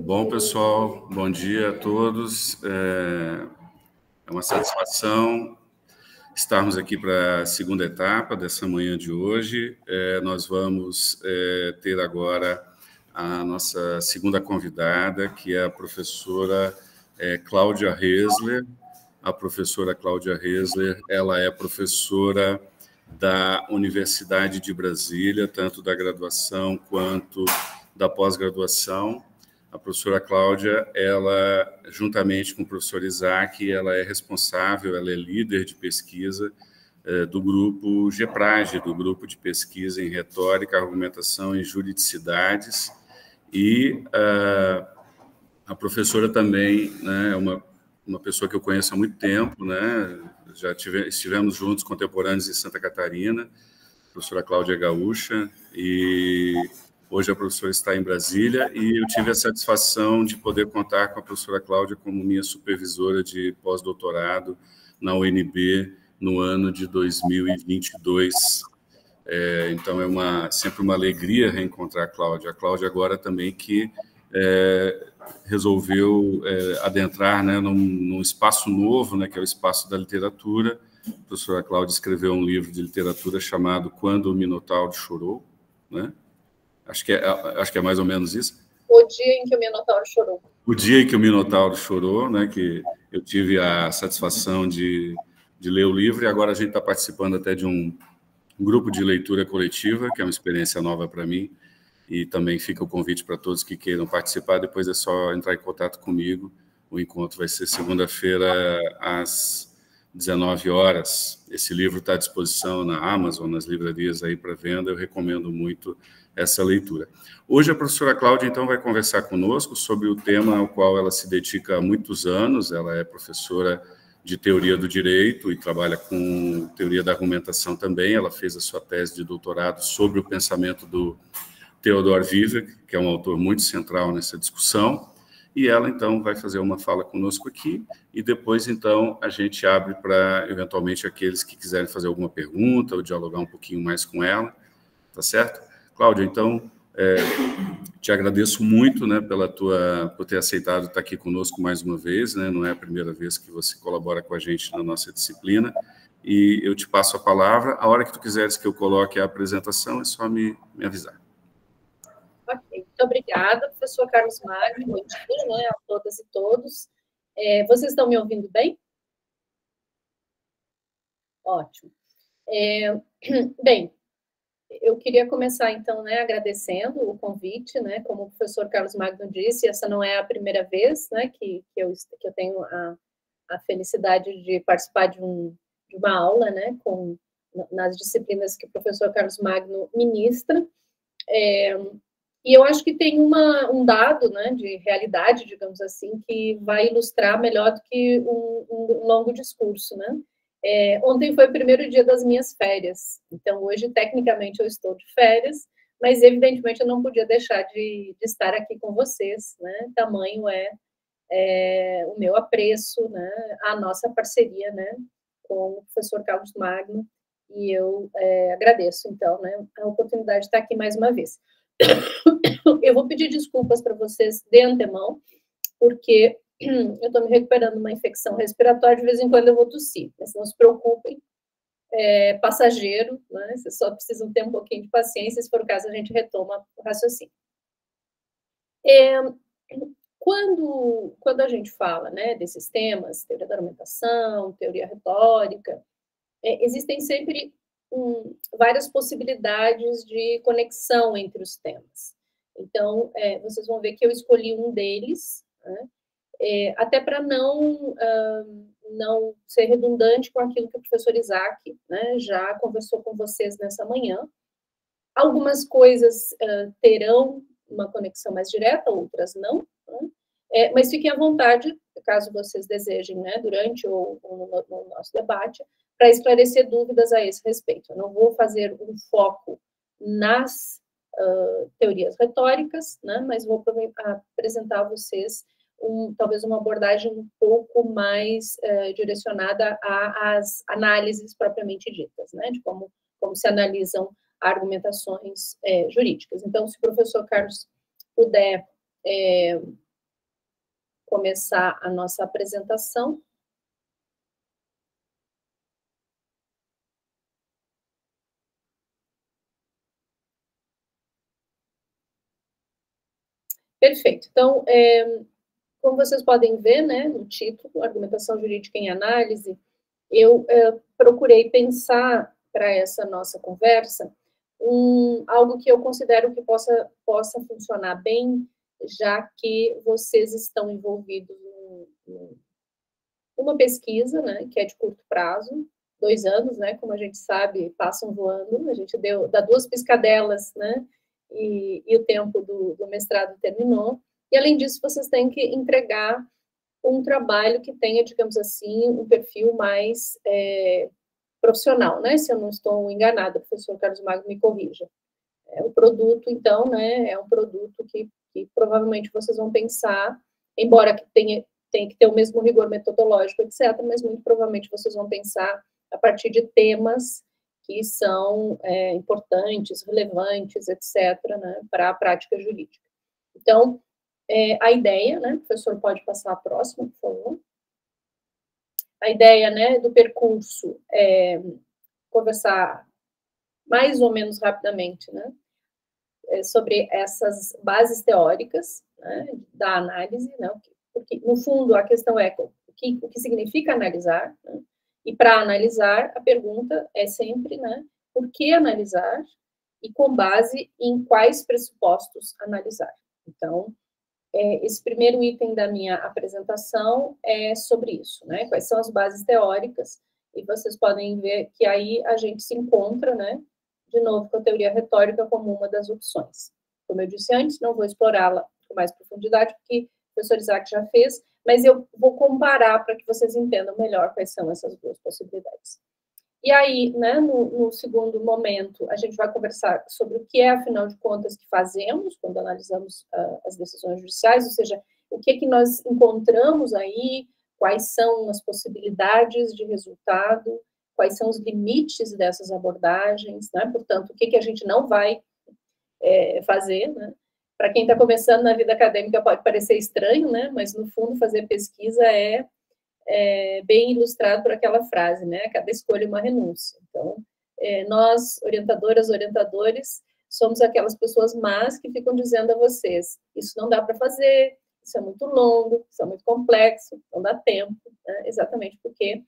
Bom, pessoal, bom dia a todos. É uma satisfação estarmos aqui para a segunda etapa dessa manhã de hoje. Nós vamos ter agora a nossa segunda convidada, que é a professora Cláudia Hesler. A professora Cláudia Hesler, ela é professora da Universidade de Brasília, tanto da graduação quanto da pós-graduação. A professora Cláudia, ela, juntamente com o professor Isaac, ela é responsável, ela é líder de pesquisa do grupo GEPRAGE, do grupo de pesquisa em retórica, argumentação e juridicidades. E a professora também, né, é uma pessoa que eu conheço há muito tempo, né? Estivemos juntos, contemporâneos em Santa Catarina. A professora Cláudia é gaúcha e hoje a professora está em Brasília e eu tive a satisfação de poder contar com a professora Cláudia como minha supervisora de pós-doutorado na UNB no ano de 2022. Então, sempre uma alegria reencontrar a Cláudia. A Cláudia agora também que resolveu adentrar, né, num espaço novo, né, que é o espaço da literatura. A professora Cláudia escreveu um livro de literatura chamado Quando o Minotauro Chorou, né? Acho que é mais ou menos isso. O Dia em que o Minotauro Chorou. O Dia em que o Minotauro Chorou, né? Que eu tive a satisfação de ler o livro e agora a gente está participando até de um grupo de leitura coletiva, que é uma experiência nova para mim, e também fica o convite para todos que queiram participar, depois é só entrar em contato comigo. O encontro vai ser segunda-feira às 19 horas. Esse livro está à disposição na Amazon, nas livrarias aí para venda, eu recomendo muito essa leitura. Hoje a professora Cláudia, então, vai conversar conosco sobre o tema ao qual ela se dedica há muitos anos. Ela é professora de teoria do direito e trabalha com teoria da argumentação também. Ela fez a sua tese de doutorado sobre o pensamento do Theodor Vivek, que é um autor muito central nessa discussão, e ela, então, vai fazer uma fala conosco aqui, e depois, então, a gente abre para, eventualmente, aqueles que quiserem fazer alguma pergunta ou dialogar um pouquinho mais com ela, tá certo? Cláudia, então, te agradeço muito, né, por ter aceitado estar aqui conosco mais uma vez, né, não é a primeira vez que você colabora com a gente na nossa disciplina, e eu te passo a palavra. A hora que tu quiseres que eu coloque a apresentação, é só me avisar. Ok, muito obrigada, professor Carlos Magno, bom dia, né, a todas e todos. Vocês estão me ouvindo bem? Ótimo. Bem, eu queria começar, então, né, agradecendo o convite, né, como o professor Carlos Magno disse, essa não é a primeira vez, né, que eu tenho a felicidade de participar de uma aula, né, nas disciplinas que o professor Carlos Magno ministra. E eu acho que tem um dado, né, de realidade, digamos assim, que vai ilustrar melhor do que um longo discurso, né? Ontem foi o primeiro dia das minhas férias, então hoje, tecnicamente, eu estou de férias, mas, evidentemente, eu não podia deixar de estar aqui com vocês, né? Tamanho o meu apreço, né, a nossa parceria, né, com o professor Carlos Magno, e eu agradeço, então, né, a oportunidade de estar aqui mais uma vez. Eu vou pedir desculpas para vocês de antemão, porque eu estou me recuperando de uma infecção respiratória, de vez em quando eu vou tossir, mas não se preocupem, passageiro, né? Vocês só precisam ter um pouquinho de paciência, se for o caso, a gente retoma o raciocínio. Quando a gente fala, né, desses temas, teoria da argumentação, teoria retórica, existem sempre várias possibilidades de conexão entre os temas. Então, vocês vão ver que eu escolhi um deles, né, até para não ser redundante com aquilo que o professor Isaac, né, já conversou com vocês nessa manhã. Algumas coisas terão uma conexão mais direta, outras não, né? Mas fiquem à vontade, caso vocês desejem, né, durante ou no nosso debate, para esclarecer dúvidas a esse respeito. Eu não vou fazer um foco nas teorias retóricas, né, mas vou apresentar a vocês talvez uma abordagem um pouco mais direcionada às análises propriamente ditas, né, de como se analisam argumentações jurídicas. Então, se o professor Carlos puder começar a nossa apresentação. Perfeito. Então, como vocês podem ver, né, no título, Argumentação Jurídica em Análise, eu procurei pensar para essa nossa conversa algo que eu considero que possa funcionar bem, já que vocês estão envolvidos numa pesquisa, né, que é de curto prazo, 2 anos, né, como a gente sabe, passam voando, a gente dá 2 piscadelas, né, e o tempo do mestrado terminou, e além disso, vocês têm que entregar um trabalho que tenha, digamos assim, um perfil mais profissional, né? Se eu não estou enganada, o professor Carlos Magno me corrija. O produto, então, né, é um produto que provavelmente vocês vão pensar, embora que tenha que ter o mesmo rigor metodológico, etc., mas muito provavelmente vocês vão pensar a partir de temas que são importantes, relevantes, etc., né, para a prática jurídica. Então, a ideia, né, o professor pode passar a próxima, por favor. A ideia, né, do percurso é conversar mais ou menos rapidamente, né, sobre essas bases teóricas, né, da análise, né, porque, no fundo, a questão é o que significa analisar, né, e para analisar, a pergunta é sempre, né, por que analisar e com base em quais pressupostos analisar. Então, esse primeiro item da minha apresentação é sobre isso, né? Quais são as bases teóricas, e vocês podem ver que aí a gente se encontra, né? De novo, com a teoria retórica como uma das opções. Como eu disse antes, não vou explorá-la com mais profundidade, porque o professor Isaac já fez, mas eu vou comparar para que vocês entendam melhor quais são essas 2 possibilidades. E aí, né, no segundo momento, a gente vai conversar sobre o que é, afinal de contas, que fazemos quando analisamos as decisões judiciais, ou seja, o que nós encontramos aí, quais são as possibilidades de resultado, quais são os limites dessas abordagens, né? Portanto, o que a gente não vai fazer, né? Para quem está começando na vida acadêmica pode parecer estranho, né? Mas, no fundo, fazer pesquisa é bem ilustrado por aquela frase, né? Cada escolha é uma renúncia. Então, nós, orientadoras, orientadores, somos aquelas pessoas más que ficam dizendo a vocês, isso não dá para fazer, isso é muito longo, isso é muito complexo, não dá tempo, né? Exatamente porque,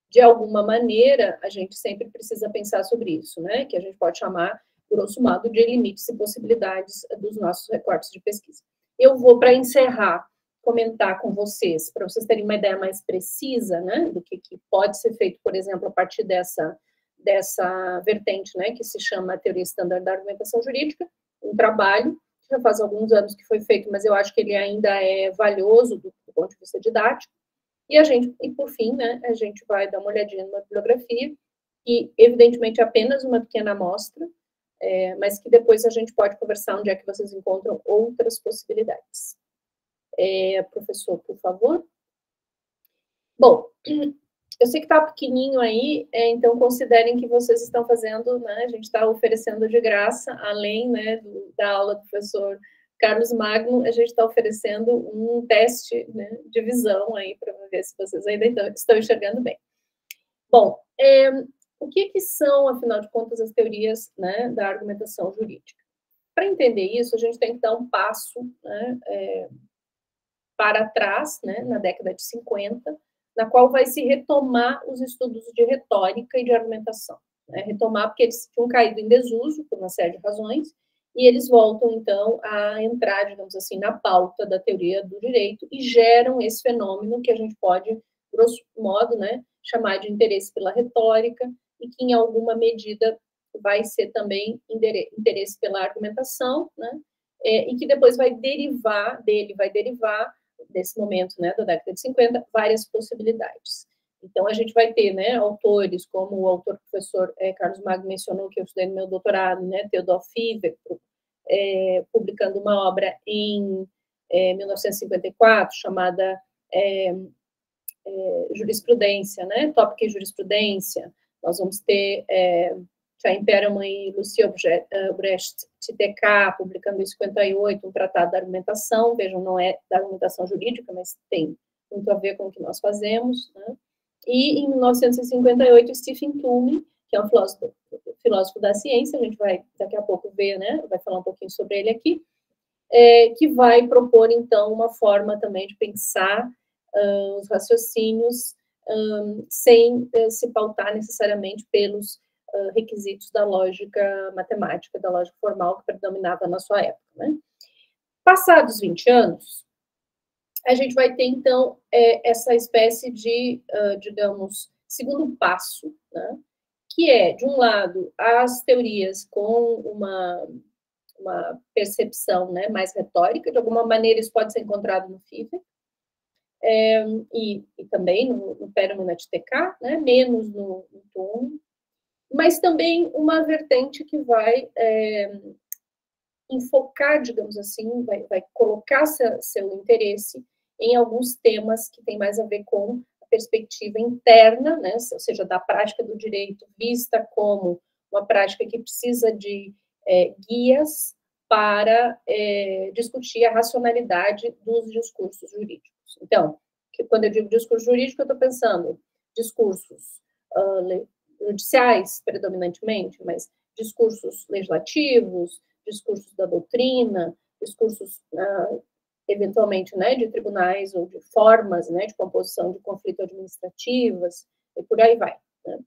de alguma maneira, a gente sempre precisa pensar sobre isso, né? Que a gente pode chamar, grosso modo, de limites e possibilidades dos nossos recortes de pesquisa. Eu vou, para encerrar, comentar com vocês, para vocês terem uma ideia mais precisa, né, do que pode ser feito, por exemplo, a partir dessa vertente, né, que se chama Teoria Standard da Argumentação Jurídica, um trabalho que já faz alguns anos que foi feito, mas eu acho que ele ainda é valioso do ponto de vista didático, e por fim, né, a gente vai dar uma olhadinha numa bibliografia, e, evidentemente, apenas uma pequena amostra, mas que depois a gente pode conversar onde é que vocês encontram outras possibilidades. Professor, por favor. Bom, eu sei que está pequenininho aí, então considerem que vocês estão fazendo, né, a gente está oferecendo de graça, além, né, da aula do professor Carlos Magno, a gente está oferecendo um teste, né, de visão aí, para ver se vocês ainda estão enxergando bem. Bom, o que são, afinal de contas, as teorias, né, da argumentação jurídica? Para entender isso, a gente tem que dar um passo, né, para trás, né, na década de 50, na qual vai se retomar os estudos de retórica e de argumentação. Né? Retomar porque eles tinham caído em desuso, por uma série de razões, e eles voltam, então, a entrar, digamos assim, na pauta da teoria do direito e geram esse fenômeno que a gente pode, grosso modo, né, chamar de interesse pela retórica e que, em alguma medida, vai ser também interesse pela argumentação, né, e que depois vai derivar desse momento, né, da década de 50, várias possibilidades. Então, a gente vai ter, né, autores como o autor professor Carlos Magno mencionou, que eu estudei no meu doutorado, né, Theodor Fiver, publicando uma obra em 1954, chamada Jurisprudência, né, Tópica e Jurisprudência. Nós vamos ter Chaim Perelman e Lucia Brecht TTK, publicando em 58 um tratado da argumentação. Vejam, não é da argumentação jurídica, mas tem muito a ver com o que nós fazemos, né? E, em 1958, Stephen Toulmin, que é um filósofo da ciência, a gente vai daqui a pouco ver, né, vai falar um pouquinho sobre ele aqui, que vai propor, então, uma forma também de pensar os raciocínios sem se pautar necessariamente pelos requisitos da lógica matemática, da lógica formal que predominava na sua época, né? Passados 20 anos, a gente vai ter, então, essa espécie de, digamos, segundo passo, né? Que é, de um lado, as teorias com uma percepção, né, mais retórica, de alguma maneira isso pode ser encontrado no Fievel, e também no Perelman na TTK, né, menos no Toulmin, mas também uma vertente que vai enfocar, digamos assim, vai colocar seu interesse em alguns temas que tem mais a ver com a perspectiva interna, né, ou seja, da prática do direito vista como uma prática que precisa de guias para discutir a racionalidade dos discursos jurídicos. Então, quando eu digo discurso jurídico, eu estou pensando discursos judiciais, predominantemente, mas discursos legislativos, discursos da doutrina, discursos, eventualmente, né, de tribunais ou de formas, né, de composição de conflito administrativas, e por aí vai, né?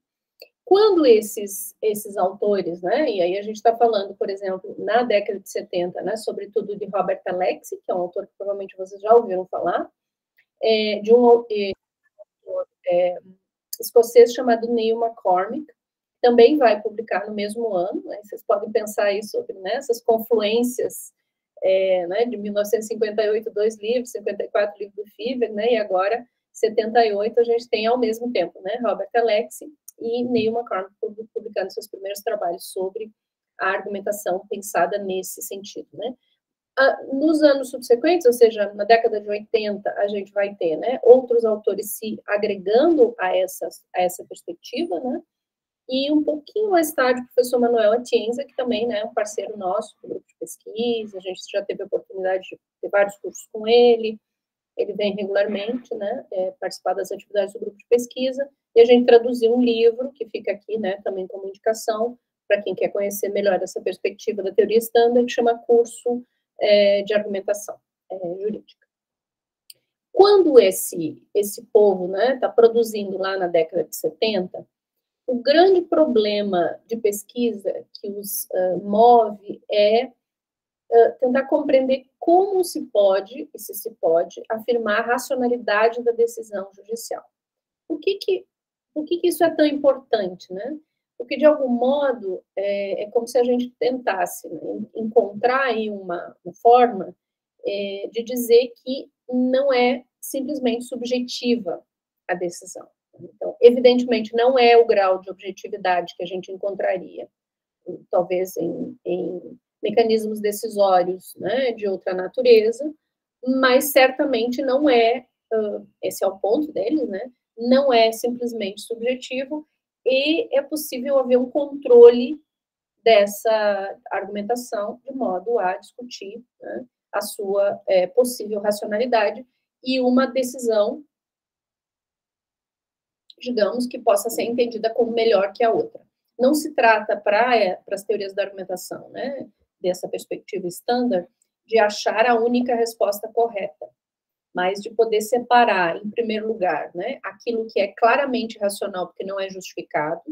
Quando esses autores, né, e aí a gente está falando, por exemplo, na década de 70, né, sobretudo de Robert Alexy, que é um autor que provavelmente vocês já ouviram falar, de um autor escocês chamado Neil McCormick, também vai publicar no mesmo ano, né? Vocês podem pensar aí sobre, né, essas confluências, né, de 1958, 2 livros, 54, livro do Fievel, né, e agora, 78, a gente tem ao mesmo tempo, né, Robert Alexy e Neil McCormick publicando seus primeiros trabalhos sobre a argumentação pensada nesse sentido, né. Nos anos subsequentes, ou seja, na década de 80, a gente vai ter, né, outros autores se agregando a essa perspectiva, né, e um pouquinho mais tarde, o professor Manuel Atienza, que também, né, é um parceiro nosso do grupo de pesquisa, a gente já teve a oportunidade de ter vários cursos com ele vem regularmente, né, participar das atividades do grupo de pesquisa, e a gente traduziu um livro, que fica aqui, né, também como indicação, para quem quer conhecer melhor essa perspectiva da teoria standard, que chama Curso de Argumentação Jurídica. Quando esse povo, né, está produzindo lá na década de 70, o grande problema de pesquisa que os move é tentar compreender como se pode, e se pode, afirmar a racionalidade da decisão judicial. Por que isso é tão importante, né? Porque, de algum modo, é como se a gente tentasse, né, encontrar aí uma forma de dizer que não é simplesmente subjetiva a decisão. Então, evidentemente, não é o grau de objetividade que a gente encontraria, talvez em mecanismos decisórios, né, de outra natureza, mas certamente não é, esse é o ponto deles, né, não é simplesmente subjetivo, e é possível haver um controle dessa argumentação de modo a discutir, né, a sua possível racionalidade e uma decisão, digamos, que possa ser entendida como melhor que a outra. Não se trata, para as teorias da argumentação, né, dessa perspectiva standard, de achar a única resposta correta, mas de poder separar, em primeiro lugar, né, aquilo que é claramente racional, porque não é justificado,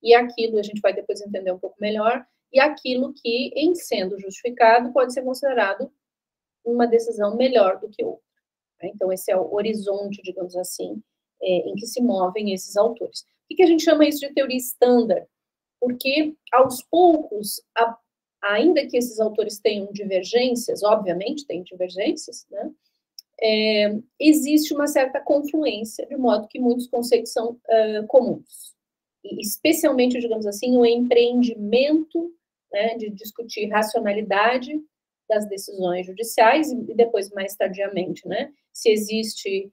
e aquilo, a gente vai depois entender um pouco melhor, e aquilo que, em sendo justificado, pode ser considerado uma decisão melhor do que outra. Então, esse é o horizonte, digamos assim, em que se movem esses autores. Por que a gente chama isso de teoria standard? Porque, aos poucos, ainda que esses autores tenham divergências, obviamente tem divergências, né, existe uma certa confluência, de modo que muitos conceitos são comuns. E, especialmente, digamos assim, o empreendimento, né, de discutir racionalidade das decisões judiciais, e depois, mais tardiamente, né, se existe,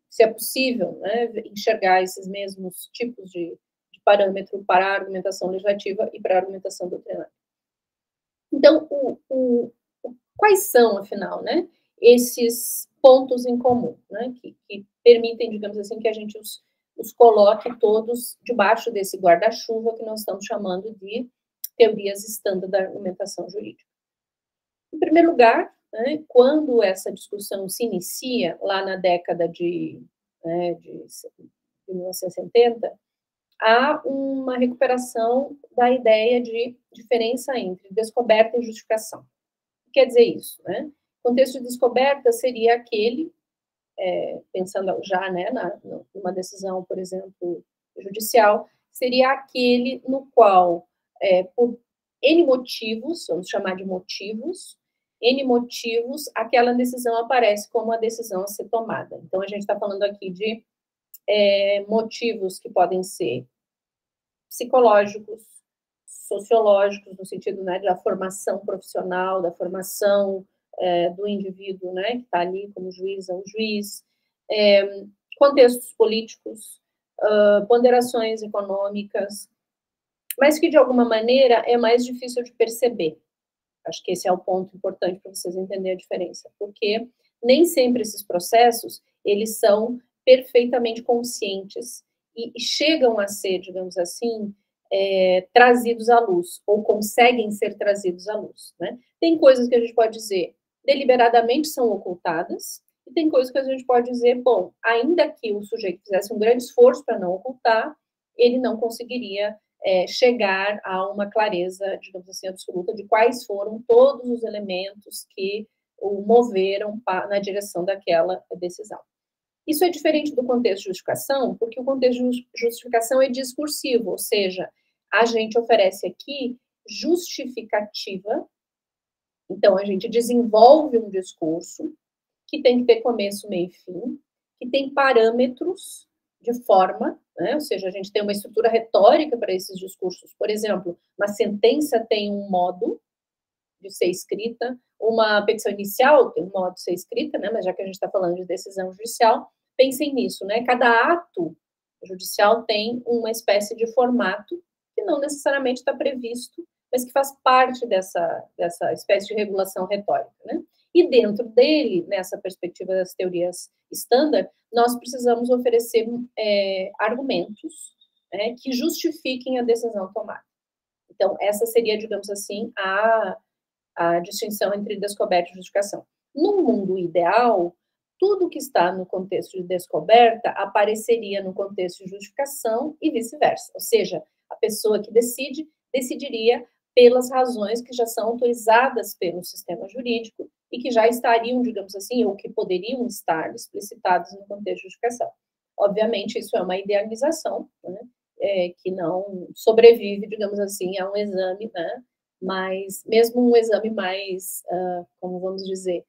se é possível, né, enxergar esses mesmos tipos de parâmetro para a argumentação legislativa e para a argumentação doutrinária. Então, quais são, afinal, né, esses pontos em comum, né, que permitem, digamos assim, que a gente os coloque todos debaixo desse guarda-chuva que nós estamos chamando de teorias estándar da argumentação jurídica? Em primeiro lugar, né, quando essa discussão se inicia, lá na década de 1970, há uma recuperação da ideia de diferença entre descoberta e justificação. O que quer dizer isso? Né? O contexto de descoberta seria aquele, pensando já, né, numa decisão, por exemplo, judicial, seria aquele no qual, por N motivos, vamos chamar de motivos, N motivos, aquela decisão aparece como a decisão a ser tomada. Então, a gente está falando aqui de motivos que podem ser psicológicos, sociológicos, no sentido, né, da formação profissional, da formação do indivíduo, né, que está ali como juiz ou juiz, contextos políticos, ponderações econômicas, mas que, de alguma maneira, é mais difícil de perceber. Acho que esse é o ponto importante para vocês entenderem a diferença, porque nem sempre esses processos, eles são perfeitamente conscientes e chegam a ser, digamos assim, trazidos à luz, ou conseguem ser trazidos à luz, né? Tem coisas que a gente pode dizer deliberadamente são ocultadas, e tem coisas que a gente pode dizer, bom, ainda que o sujeito fizesse um grande esforço para não ocultar, ele não conseguiria chegar a uma clareza, digamos assim, absoluta de quais foram todos os elementos que o moveram na direção daquela decisão. Isso é diferente do contexto de justificação, porque o contexto de justificação é discursivo, ou seja, a gente oferece aqui justificativa, então a gente desenvolve um discurso que tem que ter começo, meio e fim, que tem parâmetros de forma, né? Ou seja, a gente tem uma estrutura retórica para esses discursos. Por exemplo, uma sentença tem um modo de ser escrita, uma petição inicial tem um modo de ser escrita, né? Mas já que a gente está falando de decisão judicial, pensem nisso, né? Cada ato judicial tem uma espécie de formato que não necessariamente está previsto, mas que faz parte dessa espécie de regulação retórica, né? E dentro dele, nessa perspectiva das teorias estándar, nós precisamos oferecer argumentos que justifiquem a decisão tomada. Então, essa seria, digamos assim, a distinção entre descoberta e justificação. No mundo ideal, tudo que está no contexto de descoberta apareceria no contexto de justificação e vice-versa. Ou seja, a pessoa que decidiria pelas razões que já são autorizadas pelo sistema jurídico e que já estariam, digamos assim, ou que poderiam estar explicitadas no contexto de justificação. Obviamente, isso é uma idealização, né, que não sobrevive, digamos assim, a um exame, né, mas mesmo um exame mais, como vamos dizer,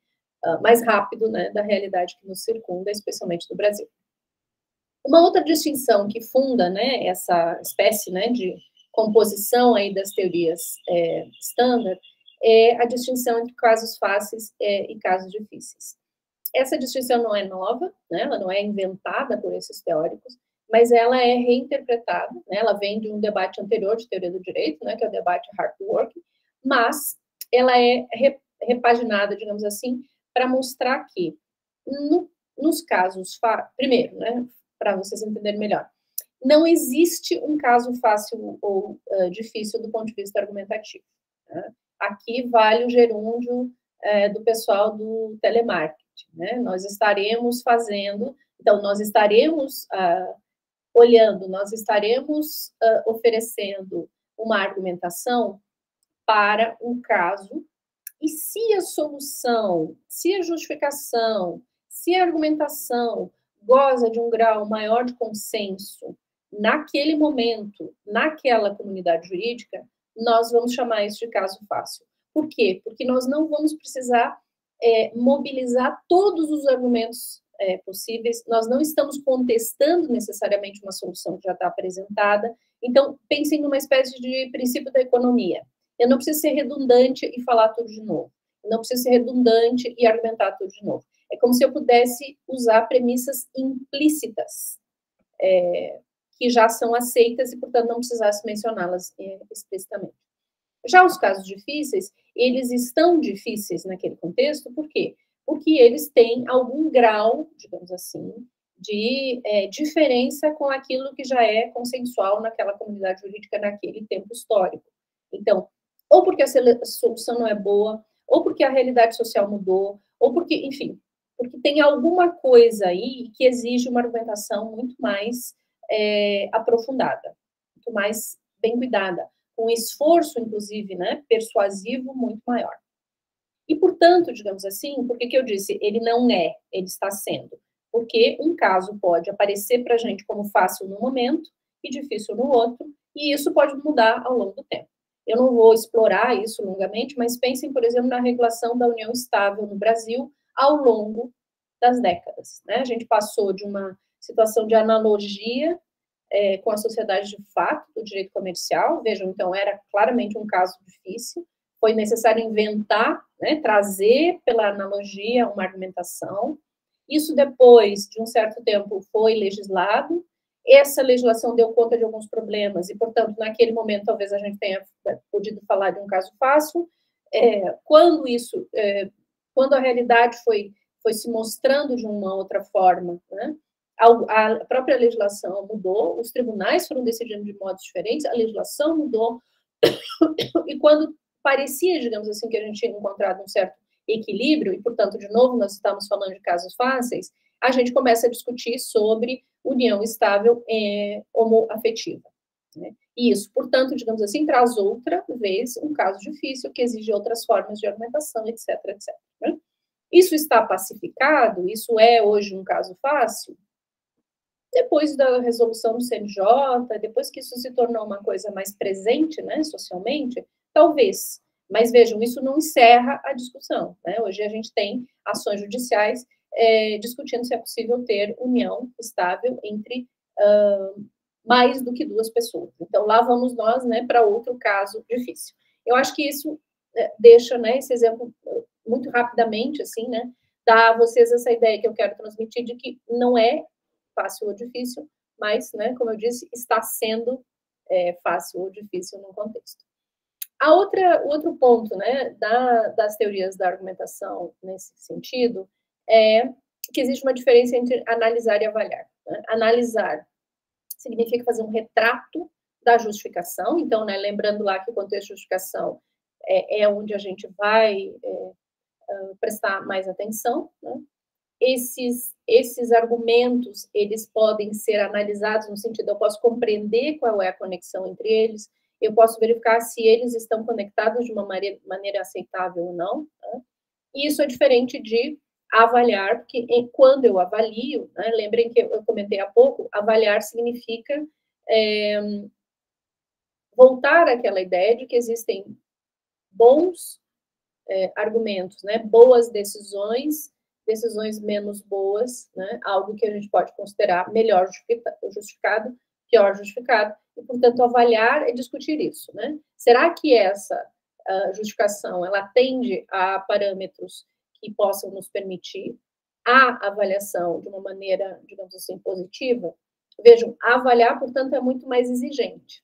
mais rápido, né, da realidade que nos circunda, especialmente no Brasil. Uma outra distinção que funda, né, essa espécie, né, de composição aí das teorias estándar é a distinção entre casos fáceis e casos difíceis. Essa distinção não é nova, né, ela não é inventada por esses teóricos, mas ela é reinterpretada, né, ela vem de um debate anterior de teoria do direito, né, que é o debate Hartwig, mas ela é repaginada, digamos assim, para mostrar que, nos casos, primeiro, né, para vocês entenderem melhor, não existe um caso fácil ou difícil do ponto de vista argumentativo. Né? Aqui vale o gerúndio do pessoal do telemarketing. Né? Nós estaremos fazendo, então, nós estaremos olhando, nós estaremos oferecendo uma argumentação para um caso, e se a solução, se a justificação, se a argumentação goza de um grau maior de consenso naquele momento, naquela comunidade jurídica, nós vamos chamar isso de caso fácil. Por quê? Porque nós não vamos precisar mobilizar todos os argumentos possíveis, nós não estamos contestando necessariamente uma solução que já está apresentada. Então, pensem numa espécie de princípio da economia. Eu não preciso ser redundante e falar tudo de novo. Eu não preciso ser redundante e argumentar tudo de novo. É como se eu pudesse usar premissas implícitas, que já são aceitas e, portanto, não precisasse mencioná-las explicitamente. Já os casos difíceis, eles estão difíceis naquele contexto, por quê? Porque eles têm algum grau, digamos assim, de diferença com aquilo que já é consensual naquela comunidade jurídica naquele tempo histórico. Então, ou porque a solução não é boa, ou porque a realidade social mudou, ou porque, enfim, porque tem alguma coisa aí que exige uma argumentação muito mais aprofundada, muito mais bem cuidada, com esforço, inclusive, né, persuasivo muito maior. E, portanto, digamos assim, por que eu disse, ele não é, ele está sendo? Porque um caso pode aparecer para a gente como fácil no momento e difícil no outro, e isso pode mudar ao longo do tempo. Eu não vou explorar isso longamente, mas pensem, por exemplo, na regulação da união estável no Brasil ao longo das décadas, né? A gente passou de uma situação de analogia com a sociedade de fato do direito comercial, vejam, então era claramente um caso difícil, foi necessário inventar, né, trazer pela analogia uma argumentação. Isso depois de um certo tempo foi legislado, essa legislação deu conta de alguns problemas e, portanto, naquele momento talvez a gente tenha podido falar de um caso fácil. Quando a realidade foi se mostrando de uma outra forma, né, a própria legislação mudou, os tribunais foram decidindo de modos diferentes, a legislação mudou, e quando parecia, digamos assim, que a gente tinha encontrado um certo equilíbrio, e, portanto, de novo, nós estamos falando de casos fáceis, a gente começa a discutir sobre união estável homoafetiva. Né? E isso, portanto, digamos assim, traz outra vez um caso difícil que exige outras formas de argumentação, etc, etc. Né? Isso está pacificado? Isso é hoje um caso fácil? Depois da resolução do CNJ, depois que isso se tornou uma coisa mais presente, né, socialmente, talvez. Mas vejam, isso não encerra a discussão. Né? Hoje a gente tem ações judiciais discutindo se é possível ter união estável entre mais do que duas pessoas. Então, lá vamos nós, né, para outro caso difícil. Eu acho que isso deixa, né, esse exemplo muito rapidamente, assim, né, dá a vocês essa ideia que eu quero transmitir de que não é fácil ou difícil, mas, né, como eu disse, está sendo fácil ou difícil no contexto. O outro ponto, né, das teorias da argumentação nesse sentido é que existe uma diferença entre analisar e avaliar. Né? Analisar significa fazer um retrato da justificação, então, né, lembrando lá que o contexto de justificação é onde a gente vai prestar mais atenção, né? Esses argumentos, eles podem ser analisados no sentido, eu posso compreender qual é a conexão entre eles, eu posso verificar se eles estão conectados de uma maneira aceitável ou não. Né? E isso é diferente de avaliar, porque quando eu avalio, né, lembrem que eu comentei há pouco, avaliar significa voltar àquela ideia de que existem bons argumentos, né, boas decisões menos boas, né, algo que a gente pode considerar melhor justificado, pior justificado, e, portanto, avaliar e discutir isso, né? Será que essa justificação, ela atende a parâmetros que possam nos permitir a avaliação de uma maneira, digamos assim, positiva? Vejam, avaliar, portanto, é muito mais exigente.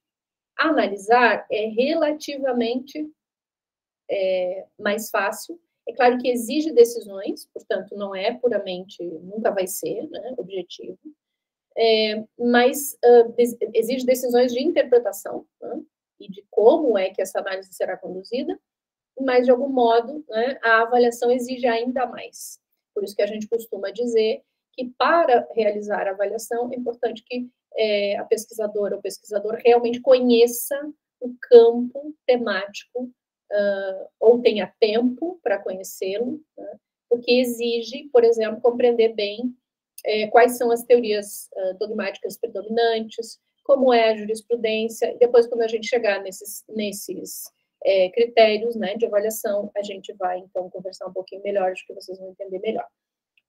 Analisar é relativamente mais fácil. É claro que exige decisões, portanto, não é puramente, nunca vai ser, né, objetivo, mas exige decisões de interpretação, né, e de como é que essa análise será conduzida, mas, de algum modo, né, a avaliação exige ainda mais. Por isso que a gente costuma dizer que, para realizar a avaliação, é importante que a pesquisadora ou pesquisador realmente conheça o campo temático ou tenha tempo para conhecê-lo, né? Porque exige, por exemplo, compreender bem quais são as teorias dogmáticas predominantes, como é a jurisprudência, e depois, quando a gente chegar nesses critérios, né, de avaliação, a gente vai, então, conversar um pouquinho melhor, acho que vocês vão entender melhor.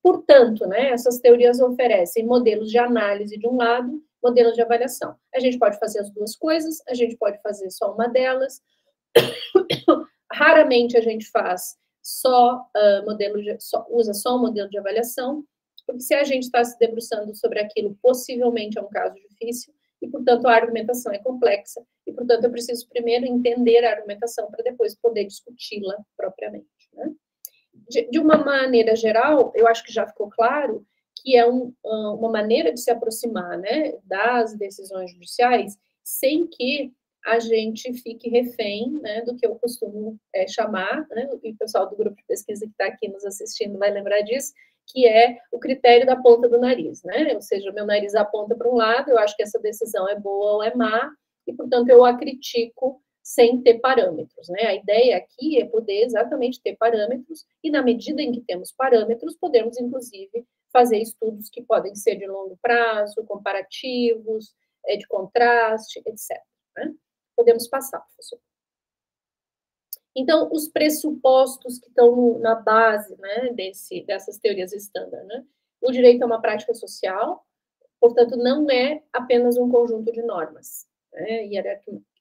Portanto, né, essas teorias oferecem modelos de análise de um lado, modelos de avaliação. A gente pode fazer as duas coisas, a gente pode fazer só uma delas. Raramente a gente faz usa só um modelo de avaliação, porque se a gente está se debruçando sobre aquilo, possivelmente é um caso difícil, e, portanto, a argumentação é complexa, e, portanto, eu preciso primeiro entender a argumentação para depois poder discuti-la propriamente, né? De uma maneira geral, eu acho que já ficou claro que é uma maneira de se aproximar, né, das decisões judiciais sem que a gente fique refém, né, do que eu costumo chamar, né, e o pessoal do grupo de pesquisa que está aqui nos assistindo vai lembrar disso, que é o critério da ponta do nariz, né? Ou seja, meu nariz aponta para um lado, eu acho que essa decisão é boa ou é má, e, portanto, eu a critico sem ter parâmetros, né? A ideia aqui é poder exatamente ter parâmetros, e na medida em que temos parâmetros, podemos, inclusive, fazer estudos que podem ser de longo prazo, comparativos, de contraste, etc. Né? Podemos passar, professor. Então, os pressupostos que estão na base, né, dessas teorias estándar, né? O direito é uma prática social, portanto, não é apenas um conjunto de normas, né,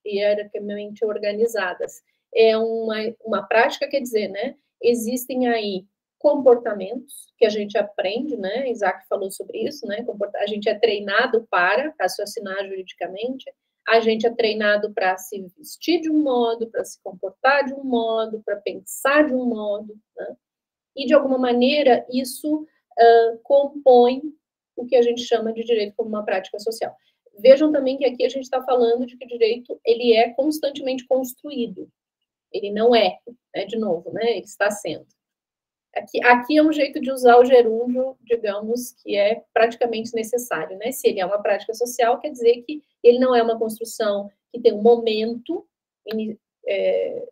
hierarquicamente organizadas. É uma prática, quer dizer, né, existem aí comportamentos que a gente aprende, né, Isaac falou sobre isso, né, a gente é treinado para raciocinar juridicamente, a gente é treinado para se vestir de um modo, para se comportar de um modo, para pensar de um modo, né? E, de alguma maneira, isso compõe o que a gente chama de direito como uma prática social. Vejam também que aqui a gente está falando de que o direito ele é constantemente construído. Ele não é, né, de novo, né, ele está sendo. Aqui é um jeito de usar o gerúndio, digamos, que é praticamente necessário, né? Se ele é uma prática social, quer dizer que ele não é uma construção que tem um momento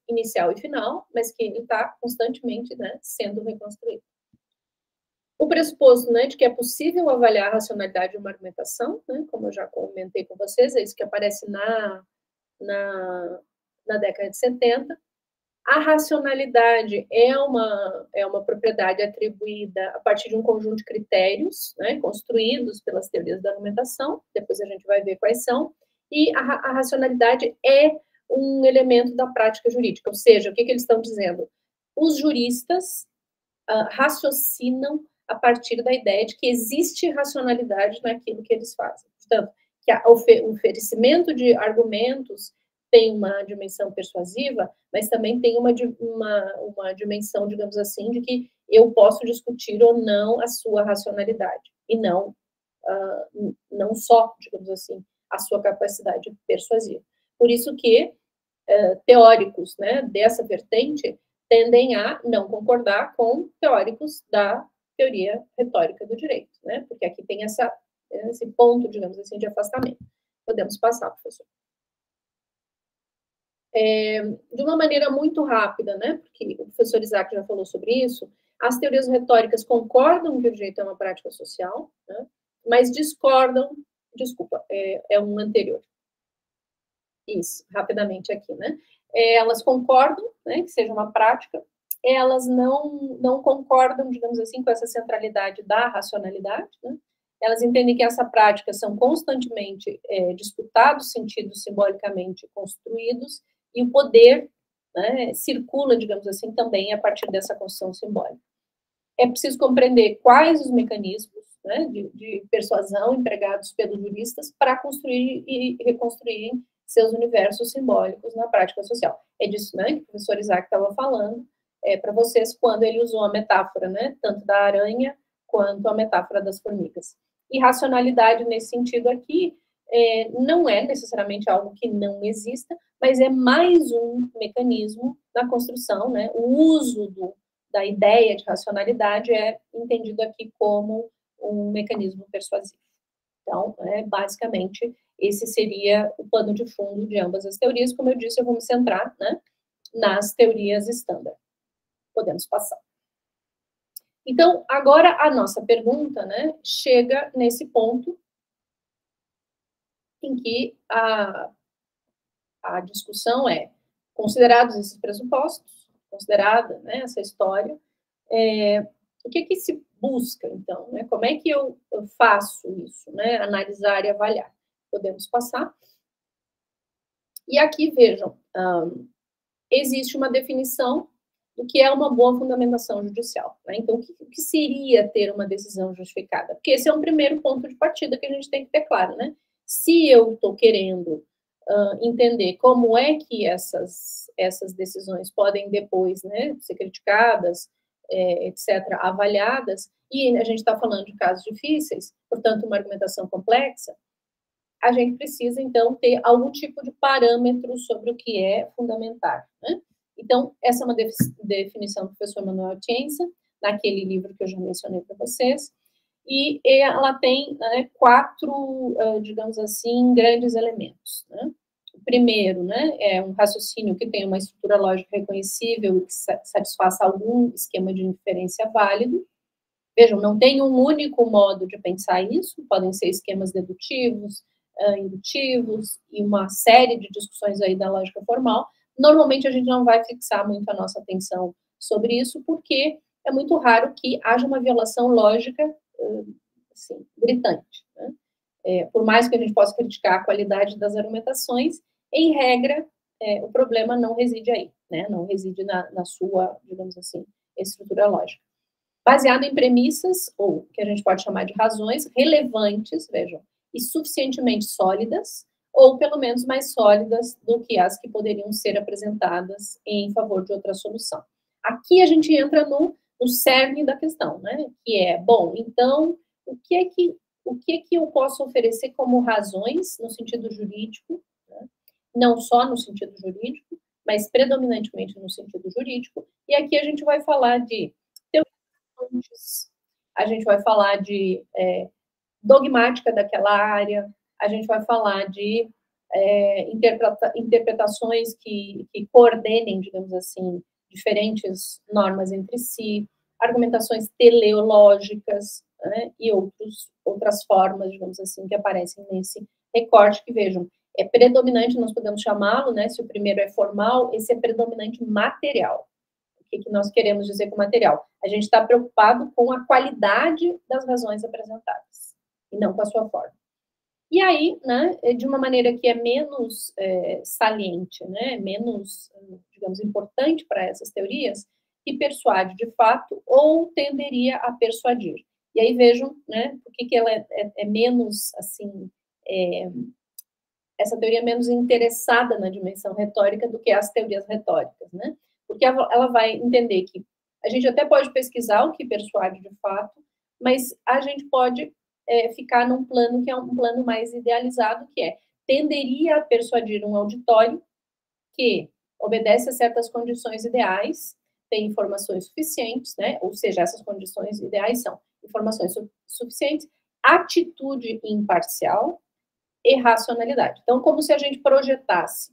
inicial e final, mas que ele está constantemente, né, sendo reconstruído. O pressuposto, né, de que é possível avaliar a racionalidade de uma argumentação, né, como eu já comentei com vocês, é isso que aparece na década de 70. A racionalidade é uma propriedade atribuída a partir de um conjunto de critérios, né, construídos pelas teorias da argumentação, depois a gente vai ver quais são, e a racionalidade é um elemento da prática jurídica, ou seja, o que eles estão dizendo? Os juristas raciocinam a partir da ideia de que existe racionalidade naquilo que eles fazem. Portanto, que o oferecimento de argumentos tem uma dimensão persuasiva, mas também tem uma dimensão, digamos assim, de que eu posso discutir ou não a sua racionalidade, e não só, digamos assim, a sua capacidade persuasiva. Por isso que teóricos, né, dessa vertente tendem a não concordar com teóricos da teoria retórica do direito, né, porque aqui tem esse ponto, digamos assim, de afastamento. Podemos passar, professor. De uma maneira muito rápida, né, porque o professor Isaac já falou sobre isso, as teorias retóricas concordam que o direito é uma prática social, né, mas discordam, é um anterior. Isso, rapidamente aqui, né. Elas concordam, né, que seja uma prática, elas não concordam, digamos assim, com essa centralidade da racionalidade, né. Elas entendem que essa prática são constantemente disputados, sentidos simbolicamente construídos, e o poder, né, circula, digamos assim, também a partir dessa construção simbólica. É preciso compreender quais os mecanismos, né, de persuasão empregados pelos juristas para construir e reconstruir seus universos simbólicos na prática social. É disso, né, que o professor Isaac estava falando para vocês quando ele usou a metáfora, né, tanto da aranha quanto a metáfora das formigas. E racionalidade, nesse sentido aqui, não é necessariamente algo que não exista, mas é mais um mecanismo na construção, né? O uso da ideia de racionalidade é entendido aqui como um mecanismo persuasivo. Então, basicamente, esse seria o pano de fundo de ambas as teorias. Como eu disse, eu vou me centrar, né, nas teorias estándar. Podemos passar. Então, agora a nossa pergunta, né, chega nesse ponto em que a discussão é, considerados esses pressupostos, considerada, né, essa história, o que se busca, então, né? Como é que eu faço isso, né? Analisar e avaliar. Podemos passar. E aqui, vejam, existe uma definição do que é uma boa fundamentação judicial, né? Então, o que seria ter uma decisão justificada? Porque esse é um primeiro ponto de partida que a gente tem que ter claro, né? Se eu estou querendo entender como é que essas decisões podem depois, né, ser criticadas, etc., avaliadas, e a gente está falando de casos difíceis, portanto, uma argumentação complexa, a gente precisa, então, ter algum tipo de parâmetro sobre o que é fundamentar, né? Então, essa é uma definição do professor Manuel Atienza, naquele livro que eu já mencionei para vocês, e ela tem, né, 4, digamos assim, grandes elementos, né? O primeiro, né, é um raciocínio que tem uma estrutura lógica reconhecível e que satisfaça algum esquema de inferência válido. Vejam, não tem um único modo de pensar isso, podem ser esquemas dedutivos, indutivos, e uma série de discussões aí da lógica formal. Normalmente a gente não vai fixar muito a nossa atenção sobre isso, porque é muito raro que haja uma violação lógica, assim, gritante, né? Por mais que a gente possa criticar a qualidade das argumentações, em regra, o problema não reside aí, né? Não reside na sua, digamos assim, estrutura lógica. Baseado em premissas, ou que a gente pode chamar de razões, relevantes, vejam, e suficientemente sólidas, ou pelo menos mais sólidas do que as que poderiam ser apresentadas em favor de outra solução. Aqui a gente entra no cerne da questão, né? Que é, bom, então, o que é que eu posso oferecer como razões no sentido jurídico, né? Não só no sentido jurídico, mas predominantemente no sentido jurídico, e aqui a gente vai falar de teorias, a gente vai falar de dogmática daquela área, a gente vai falar de interpretações que coordenem, digamos assim, diferentes normas entre si, argumentações teleológicas, né, e outras formas, digamos assim, que aparecem nesse recorte, que vejam, é predominante, nós podemos chamá-lo, né, se o primeiro é formal, esse é predominante material. O que nós queremos dizer com material? A gente está preocupado com a qualidade das razões apresentadas, e não com a sua forma. E aí, né, de uma maneira que é menos saliente, né, menos, digamos, importante para essas teorias, que persuade de fato ou tenderia a persuadir. E aí vejam, né, por que ela é menos, assim, essa teoria é menos interessada na dimensão retórica do que as teorias retóricas, né? Porque ela vai entender que a gente até pode pesquisar o que persuade de fato, mas a gente pode ficar num plano que é um plano mais idealizado, que tenderia a persuadir um auditório que obedece a certas condições ideais, tem informações suficientes, né? Ou seja, essas condições ideais são informações suficientes, atitude imparcial e racionalidade. Então, como se a gente projetasse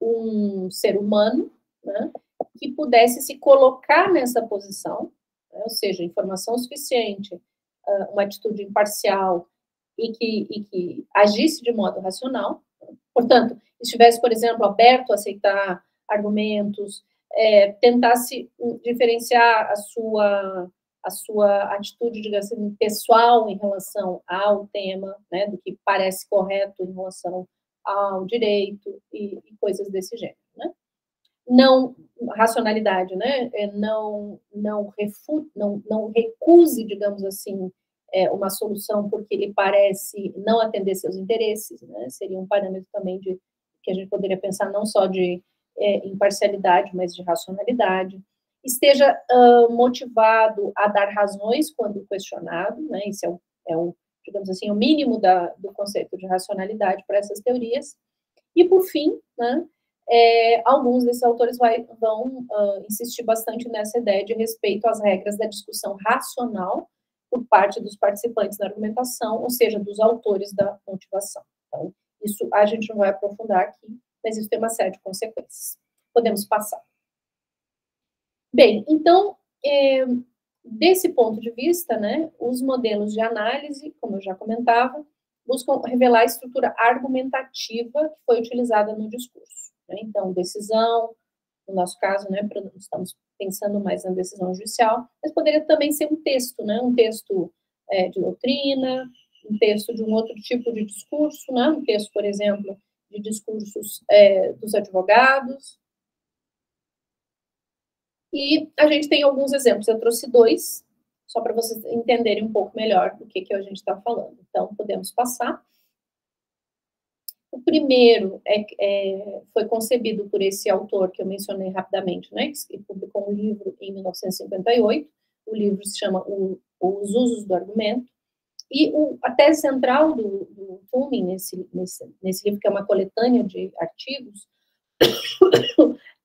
um ser humano, né, que pudesse se colocar nessa posição, né, ou seja, informação suficiente, uma atitude imparcial e que agisse de modo racional. Portanto, estivesse, por exemplo, aberto a aceitar argumentos, tentasse diferenciar a sua atitude, digamos assim, pessoal em relação ao tema, né, do que parece correto em relação ao direito e coisas desse gênero, né? Não, racionalidade, né, não recuse, digamos assim, uma solução porque ele parece não atender seus interesses, né, seria um parâmetro também que a gente poderia pensar não só de imparcialidade, mas de racionalidade. Esteja motivado a dar razões quando questionado, né, esse é o digamos assim, o mínimo do conceito de racionalidade para essas teorias. E, por fim, né, alguns desses autores vão insistir bastante nessa ideia de respeito às regras da discussão racional por parte dos participantes da argumentação, ou seja, dos autores da motivação. Então, isso a gente não vai aprofundar aqui, mas isso tem uma série de consequências. Podemos passar. Bem, então, desse ponto de vista, né, os modelos de análise, como eu já comentava, buscam revelar a estrutura argumentativa que foi utilizada no discurso, né? Então, decisão, no nosso caso, né, estamos pensando mais na decisão judicial, mas poderia também ser um texto, né, um texto de doutrina, um texto de um outro tipo de discurso, né, um texto, por exemplo, de discursos dos advogados. E a gente tem alguns exemplos, eu trouxe 2, só para vocês entenderem um pouco melhor do que a gente está falando. Então, podemos passar. O primeiro foi concebido por esse autor que eu mencionei rapidamente, né, que publicou um livro em 1958, o livro se chama Os Usos do Argumento, e a tese central do Turing, nesse livro, que é uma coletânea de artigos,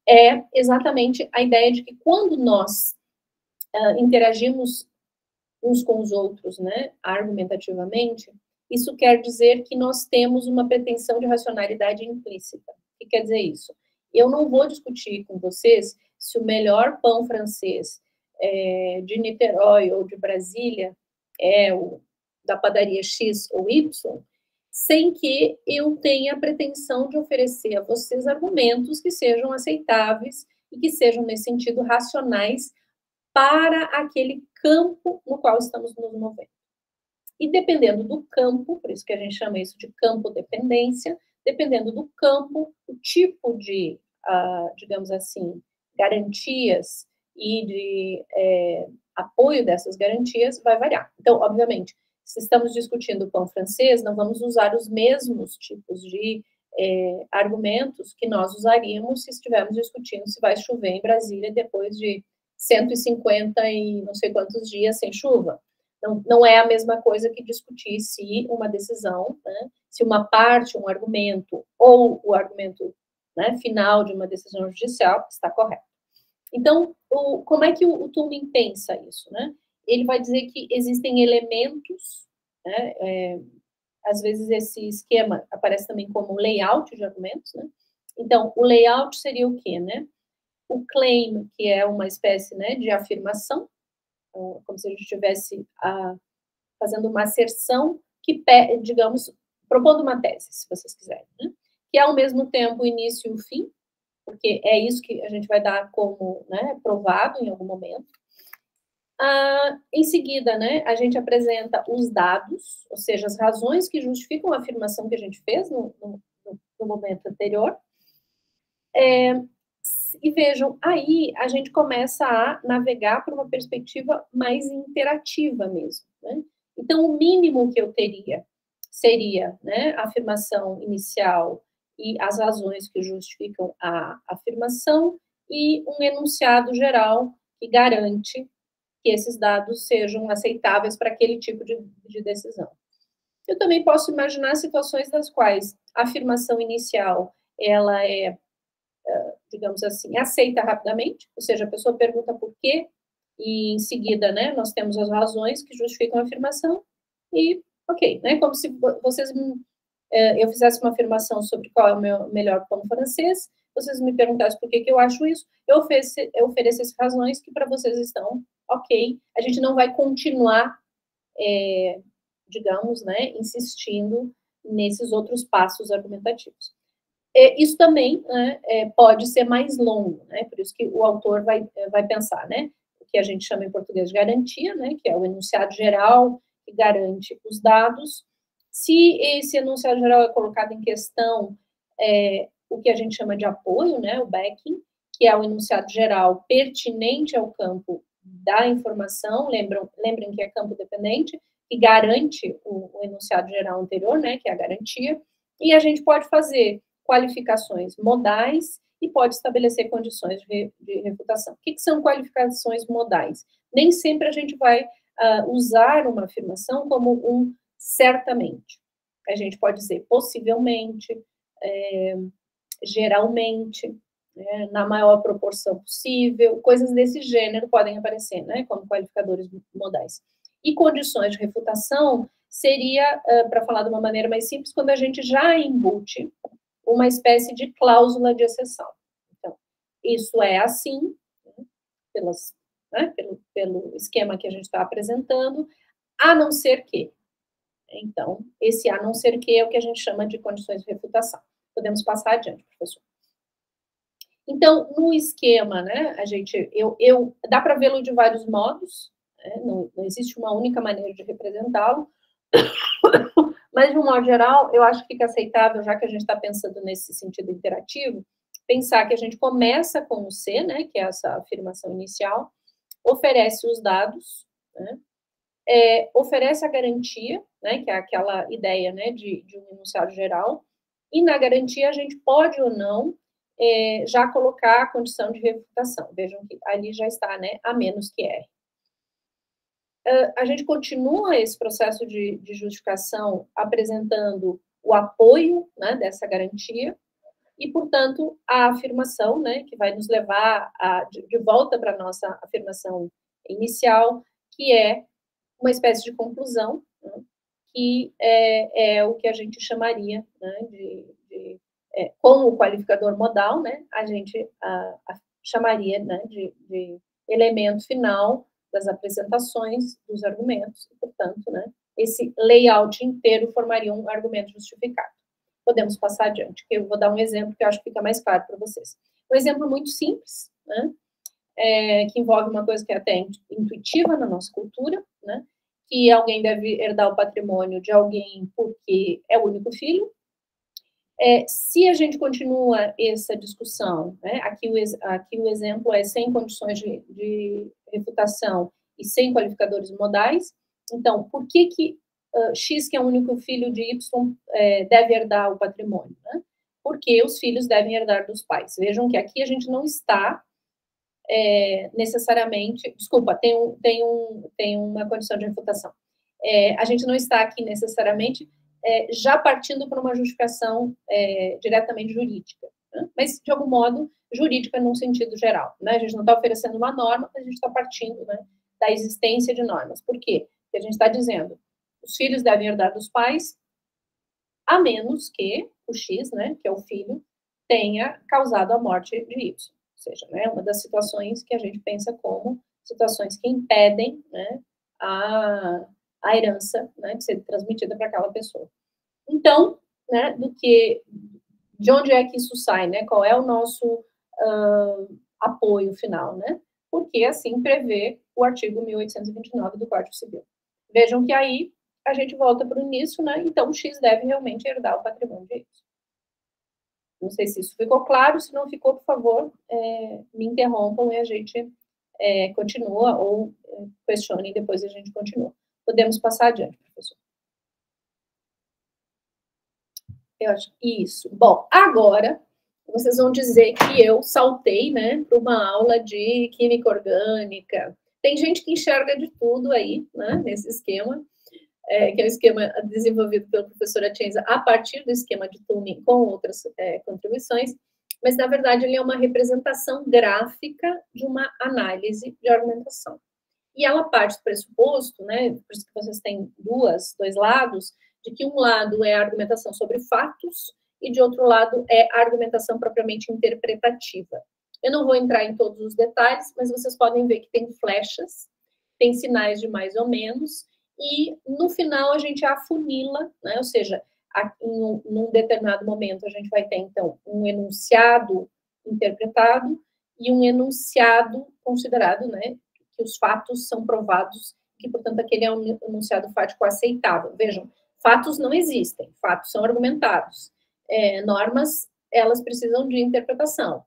é exatamente a ideia de que quando nós interagimos uns com os outros, né, argumentativamente, isso quer dizer que nós temos uma pretensão de racionalidade implícita. O que quer dizer isso? Eu não vou discutir com vocês se o melhor pão francês de Niterói ou de Brasília é o da padaria X ou Y, sem que eu tenha a pretensão de oferecer a vocês argumentos que sejam aceitáveis e que sejam, nesse sentido, racionais para aquele campo no qual estamos nos movendo. E dependendo do campo, por isso que a gente chama isso de campo-dependência, dependendo do campo, o tipo de, digamos assim, garantias e de apoio dessas garantias vai variar. Então, obviamente, se estamos discutindo o pão francês, não vamos usar os mesmos tipos de argumentos que nós usaríamos se estivermos discutindo se vai chover em Brasília depois de 150 e não sei quantos dias sem chuva. Não é a mesma coisa que discutir se uma decisão, né, se uma parte, um argumento, ou o argumento, né, final de uma decisão judicial está correto. Então, como é que o Turing pensa isso, né? Ele vai dizer que existem elementos, né, às vezes esse esquema aparece também como layout de argumentos, né? Então, o layout seria o quê, né? O claim, que é uma espécie, né, de afirmação, como se a gente estivesse fazendo uma asserção que, digamos, propondo uma tese, se vocês quiserem, né? Que é ao mesmo tempo o início e o fim, porque é isso que a gente vai dar como, né, provado em algum momento. Em seguida, né, a gente apresenta os dados, ou seja, as razões que justificam a afirmação que a gente fez no momento anterior. E vejam, aí a gente começa a navegar por uma perspectiva mais interativa mesmo, né? Então, o mínimo que eu teria seria, né, a afirmação inicial e as razões que justificam a afirmação e um enunciado geral que garante que esses dados sejam aceitáveis para aquele tipo de decisão. Eu também posso imaginar situações das quais a afirmação inicial, ela é, digamos assim, aceita rapidamente, ou seja, a pessoa pergunta por quê, e em seguida, né, nós temos as razões que justificam a afirmação, e ok, né, como se vocês, eu fizesse uma afirmação sobre qual é o meu melhor pão francês, vocês me perguntassem por que eu acho isso, eu oferecesse razões que para vocês estão ok, a gente não vai continuar, digamos, né, insistindo nesses outros passos argumentativos. Isso também, né, pode ser mais longo, né, por isso que o autor vai pensar, né, o que a gente chama em português de garantia, né, que é o enunciado geral que garante os dados. Se esse enunciado geral é colocado em questão, o que a gente chama de apoio, né, o backing, que é o enunciado geral pertinente ao campo da informação, lembrem que é campo dependente, que garante o enunciado geral anterior, né, que é a garantia, e a gente pode fazer qualificações modais e pode estabelecer condições de refutação. O que são qualificações modais? Nem sempre a gente vai usar uma afirmação como um certamente. A gente pode dizer possivelmente, geralmente, né, na maior proporção possível, coisas desse gênero podem aparecer, né, como qualificadores modais. E condições de refutação seria, para falar de uma maneira mais simples, quando a gente já embute uma espécie de cláusula de exceção. Então, isso é assim, né, pelo esquema que a gente está apresentando, a não ser que. Então, esse a não ser que é o que a gente chama de condições de refutação. Podemos passar adiante, professor. Então, no esquema, né, dá para vê-lo de vários modos, né, não existe uma única maneira de representá-lo, mas, de um modo geral, eu acho que fica aceitável, já que a gente está pensando nesse sentido interativo, pensar que a gente começa com o C, né, que é essa afirmação inicial, oferece os dados, né, oferece a garantia, né, que é aquela ideia, né, de um enunciado geral, E na garantia a gente pode ou não já colocar a condição de refutação. Vejam que ali já está, né, a menos que R. A gente continua esse processo de justificação apresentando o apoio, né, dessa garantia e, portanto, a afirmação, né, que vai nos levar de volta para a nossa afirmação inicial, que é uma espécie de conclusão, né, que é o que a gente chamaria, né, com o qualificador modal, né, a gente chamaria, né, de elemento final das apresentações dos argumentos, e, portanto, né, esse layout inteiro formaria um argumento justificado. Podemos passar adiante, que eu vou dar um exemplo que eu acho que fica mais claro para vocês. Um exemplo muito simples, né, que envolve uma coisa que é até intuitiva na nossa cultura, né, que alguém deve herdar o patrimônio de alguém porque é o único filho. Se a gente continua essa discussão, né, aqui o exemplo é sem condições de refutação e sem qualificadores modais, então, por que X, que é o único filho de Y, deve herdar o patrimônio? Né? Porque os filhos devem herdar dos pais. Vejam que aqui a gente não está necessariamente... Desculpa, tem uma condição de refutação. A gente não está aqui necessariamente já partindo para uma justificação diretamente jurídica, né? Mas, de algum modo, jurídica num sentido geral. Né? A gente não está oferecendo uma norma, mas a gente está partindo, né, da existência de normas. Por quê? Porque a gente está dizendo os filhos devem herdar dos pais, a menos que o X, né, que é o filho, tenha causado a morte de Y. Ou seja, né, uma das situações que a gente pensa como situações que impedem, né, a herança, né, de ser transmitida para aquela pessoa. Então, né, de onde é que isso sai, né? Qual é o nosso apoio final, né? Porque assim prevê o artigo 1829 do Código Civil. Vejam que aí a gente volta para o início, né? Então, X deve realmente herdar o patrimônio de Y. Não sei se isso ficou claro, se não ficou, por favor, me interrompam e a gente continua, ou questionem, depois a gente continua. Podemos passar adiante, professor. Eu acho isso. Bom, agora vocês vão dizer que eu saltei, né, para uma aula de química orgânica. Tem gente que enxerga de tudo aí, né, nesse esquema, que é um esquema desenvolvido pelo professor Atienza a partir do esquema de Turing com outras contribuições, mas, na verdade, ele é uma representação gráfica de uma análise de argumentação. E ela parte do pressuposto, né, por isso que vocês têm dois lados, de que um lado é a argumentação sobre fatos e, de outro lado, é a argumentação propriamente interpretativa. Eu não vou entrar em todos os detalhes, mas vocês podem ver que tem flechas, tem sinais de mais ou menos, e, no final, a gente afunila, né, ou seja, num determinado momento, a gente vai ter, então, um enunciado interpretado e um enunciado considerado, né, que os fatos são provados, que, portanto, aquele é um enunciado fático aceitável. Vejam, fatos não existem, fatos são argumentados. Normas, elas precisam de interpretação.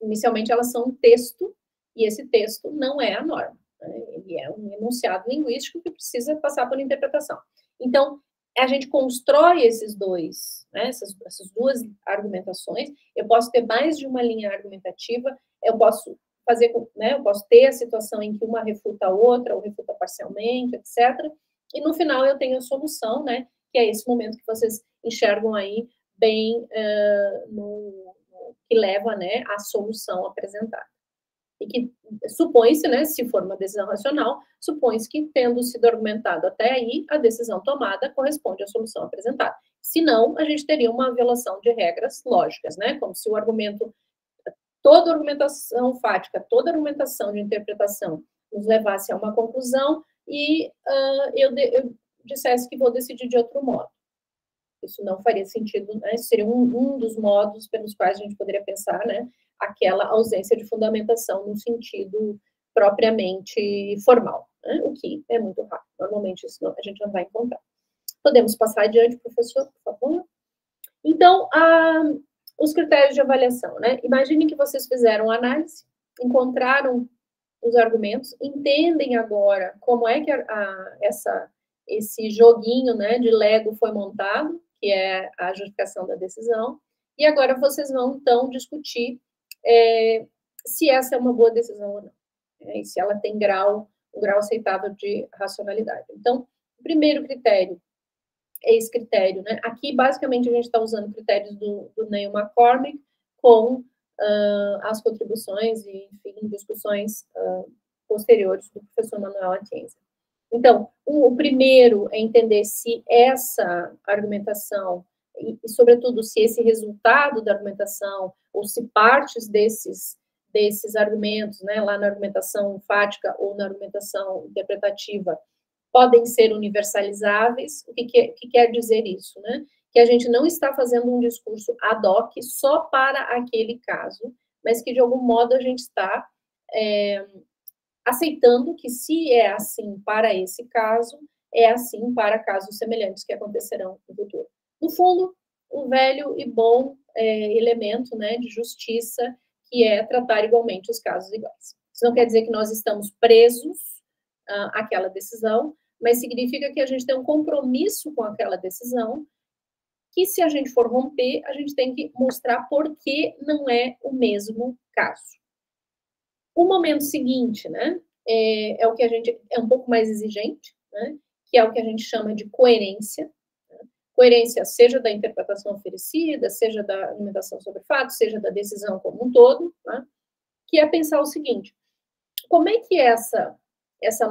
Inicialmente, elas são um texto, e esse texto não é a norma. Né? Ele é um enunciado linguístico que precisa passar por interpretação. Então, a gente constrói esses dois, né, essas duas argumentações. Eu posso ter mais de uma linha argumentativa, eu posso fazer, né, eu posso ter a situação em que uma refuta a outra, ou refuta parcialmente, etc. E no final eu tenho a solução, né, que é esse momento que vocês enxergam aí bem que leva, né, à solução apresentada. E que supõe-se, né, se for uma decisão racional, supõe-se que, tendo sido argumentado até aí, a decisão tomada corresponde à solução apresentada. Se não, a gente teria uma violação de regras lógicas, né, como se o argumento, toda argumentação fática, toda argumentação de interpretação nos levasse a uma conclusão e eu dissesse que vou decidir de outro modo. Isso não faria sentido, né? Isso seria um dos modos pelos quais a gente poderia pensar, né, aquela ausência de fundamentação no sentido propriamente formal, né? O que é muito raro. Normalmente isso a gente não vai encontrar. Podemos passar adiante, professor, por favor? Então, os critérios de avaliação, né? Imaginem que vocês fizeram análise, encontraram os argumentos, entendem agora como é que esse joguinho, né, de Lego foi montado, que é a justificação da decisão, e agora vocês vão, então, discutir se essa é uma boa decisão ou não, e se ela tem um grau aceitável de racionalidade. Então, o primeiro critério é esse critério, né? Aqui, basicamente, a gente está usando critérios do Neil McCormick com as contribuições e, enfim, discussões posteriores do professor Manuel Atienza. Então, o primeiro é entender se essa argumentação, e, sobretudo, se esse resultado da argumentação, ou se partes desses argumentos, né, lá na argumentação fática ou na argumentação interpretativa, podem ser universalizáveis. O que quer dizer isso, né? Que a gente não está fazendo um discurso ad hoc só para aquele caso, mas que, de algum modo, a gente está aceitando que, se é assim para esse caso, é assim para casos semelhantes que acontecerão no futuro. No fundo, o velho e bom elemento, né, de justiça, que é tratar igualmente os casos iguais. Isso não quer dizer que nós estamos presos àquela decisão, mas significa que a gente tem um compromisso com aquela decisão, que, se a gente for romper, a gente tem que mostrar por que não é o mesmo caso. O momento seguinte, né, é o que a gente é um pouco mais exigente, né, que é o que a gente chama de coerência. Né? Coerência, seja da interpretação oferecida, seja da argumentação sobre fatos, seja da decisão como um todo, né, que é pensar o seguinte: como é que essa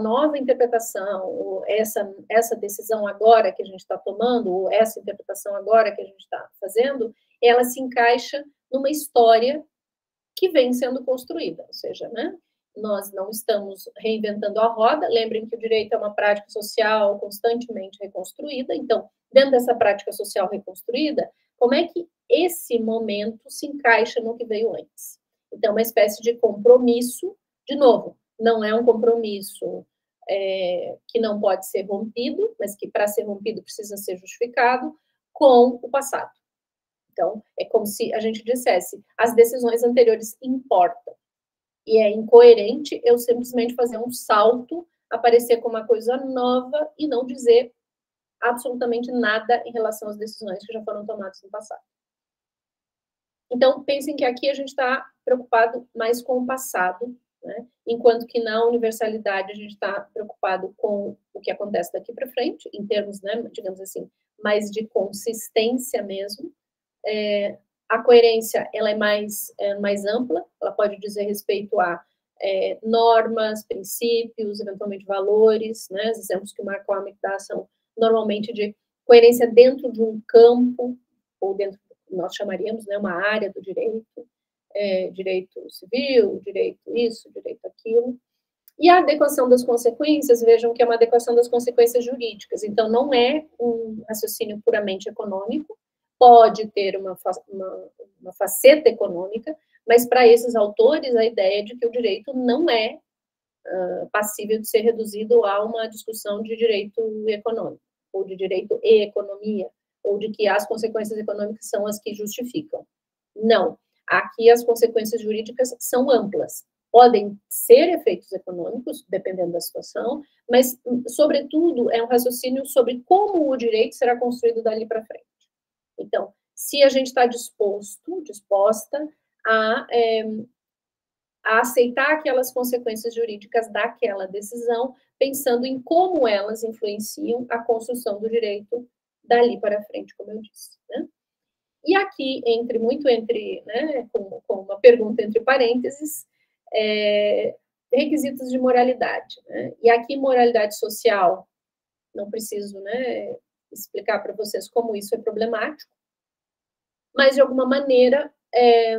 nova interpretação, ou essa decisão agora que a gente está tomando, ou essa interpretação agora que a gente está fazendo, ela se encaixa numa história que vem sendo construída, ou seja, né, nós não estamos reinventando a roda. Lembrem que o direito é uma prática social constantemente reconstruída. Então, dentro dessa prática social reconstruída, como é que esse momento se encaixa no que veio antes? Então, uma espécie de compromisso, de novo, não é um compromisso que não pode ser rompido, mas que, para ser rompido, precisa ser justificado com o passado. Então, é como se a gente dissesse: as decisões anteriores importam. E é incoerente eu simplesmente fazer um salto, aparecer com uma coisa nova e não dizer absolutamente nada em relação às decisões que já foram tomadas no passado. Então, pensem que aqui a gente está preocupado mais com o passado, né? Enquanto que na universalidade a gente está preocupado com o que acontece daqui para frente, em termos, né, digamos assim, mais de consistência mesmo. A coerência, ela é mais ampla, ela pode dizer respeito a normas, princípios, eventualmente valores, né? Os exemplos que o McCormick dá são normalmente de coerência dentro de um campo, ou dentro, nós chamaríamos, né, uma área do direito, direito civil, direito isso, direito aquilo. E a adequação das consequências, vejam que é uma adequação das consequências jurídicas, então não é um raciocínio puramente econômico, pode ter uma faceta econômica, mas para esses autores a ideia é de que o direito não é passível de ser reduzido a uma discussão de direito econômico, ou de direito e economia, ou de que as consequências econômicas são as que justificam. Não. Aqui as consequências jurídicas são amplas. Podem ser efeitos econômicos, dependendo da situação, mas, sobretudo, é um raciocínio sobre como o direito será construído dali para frente. Então, se a gente está disposta a aceitar aquelas consequências jurídicas daquela decisão, pensando em como elas influenciam a construção do direito dali para frente, como eu disse, né? E aqui, né, com uma pergunta entre parênteses, requisitos de moralidade, né? E aqui, moralidade social, não preciso, né, explicar para vocês como isso é problemático, mas, de alguma maneira, é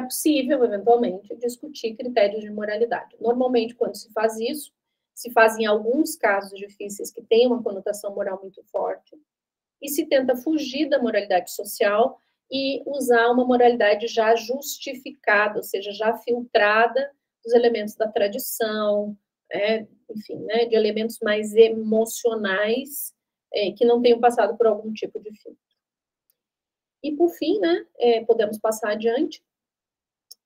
possível, eventualmente, discutir critérios de moralidade. Normalmente, quando se faz isso, se faz em alguns casos difíceis que têm uma conotação moral muito forte, e se tenta fugir da moralidade social e usar uma moralidade já justificada, ou seja, já filtrada dos elementos da tradição, enfim, né, de elementos mais emocionais que não tenham passado por algum tipo de filtro. E, por fim, né, podemos passar adiante,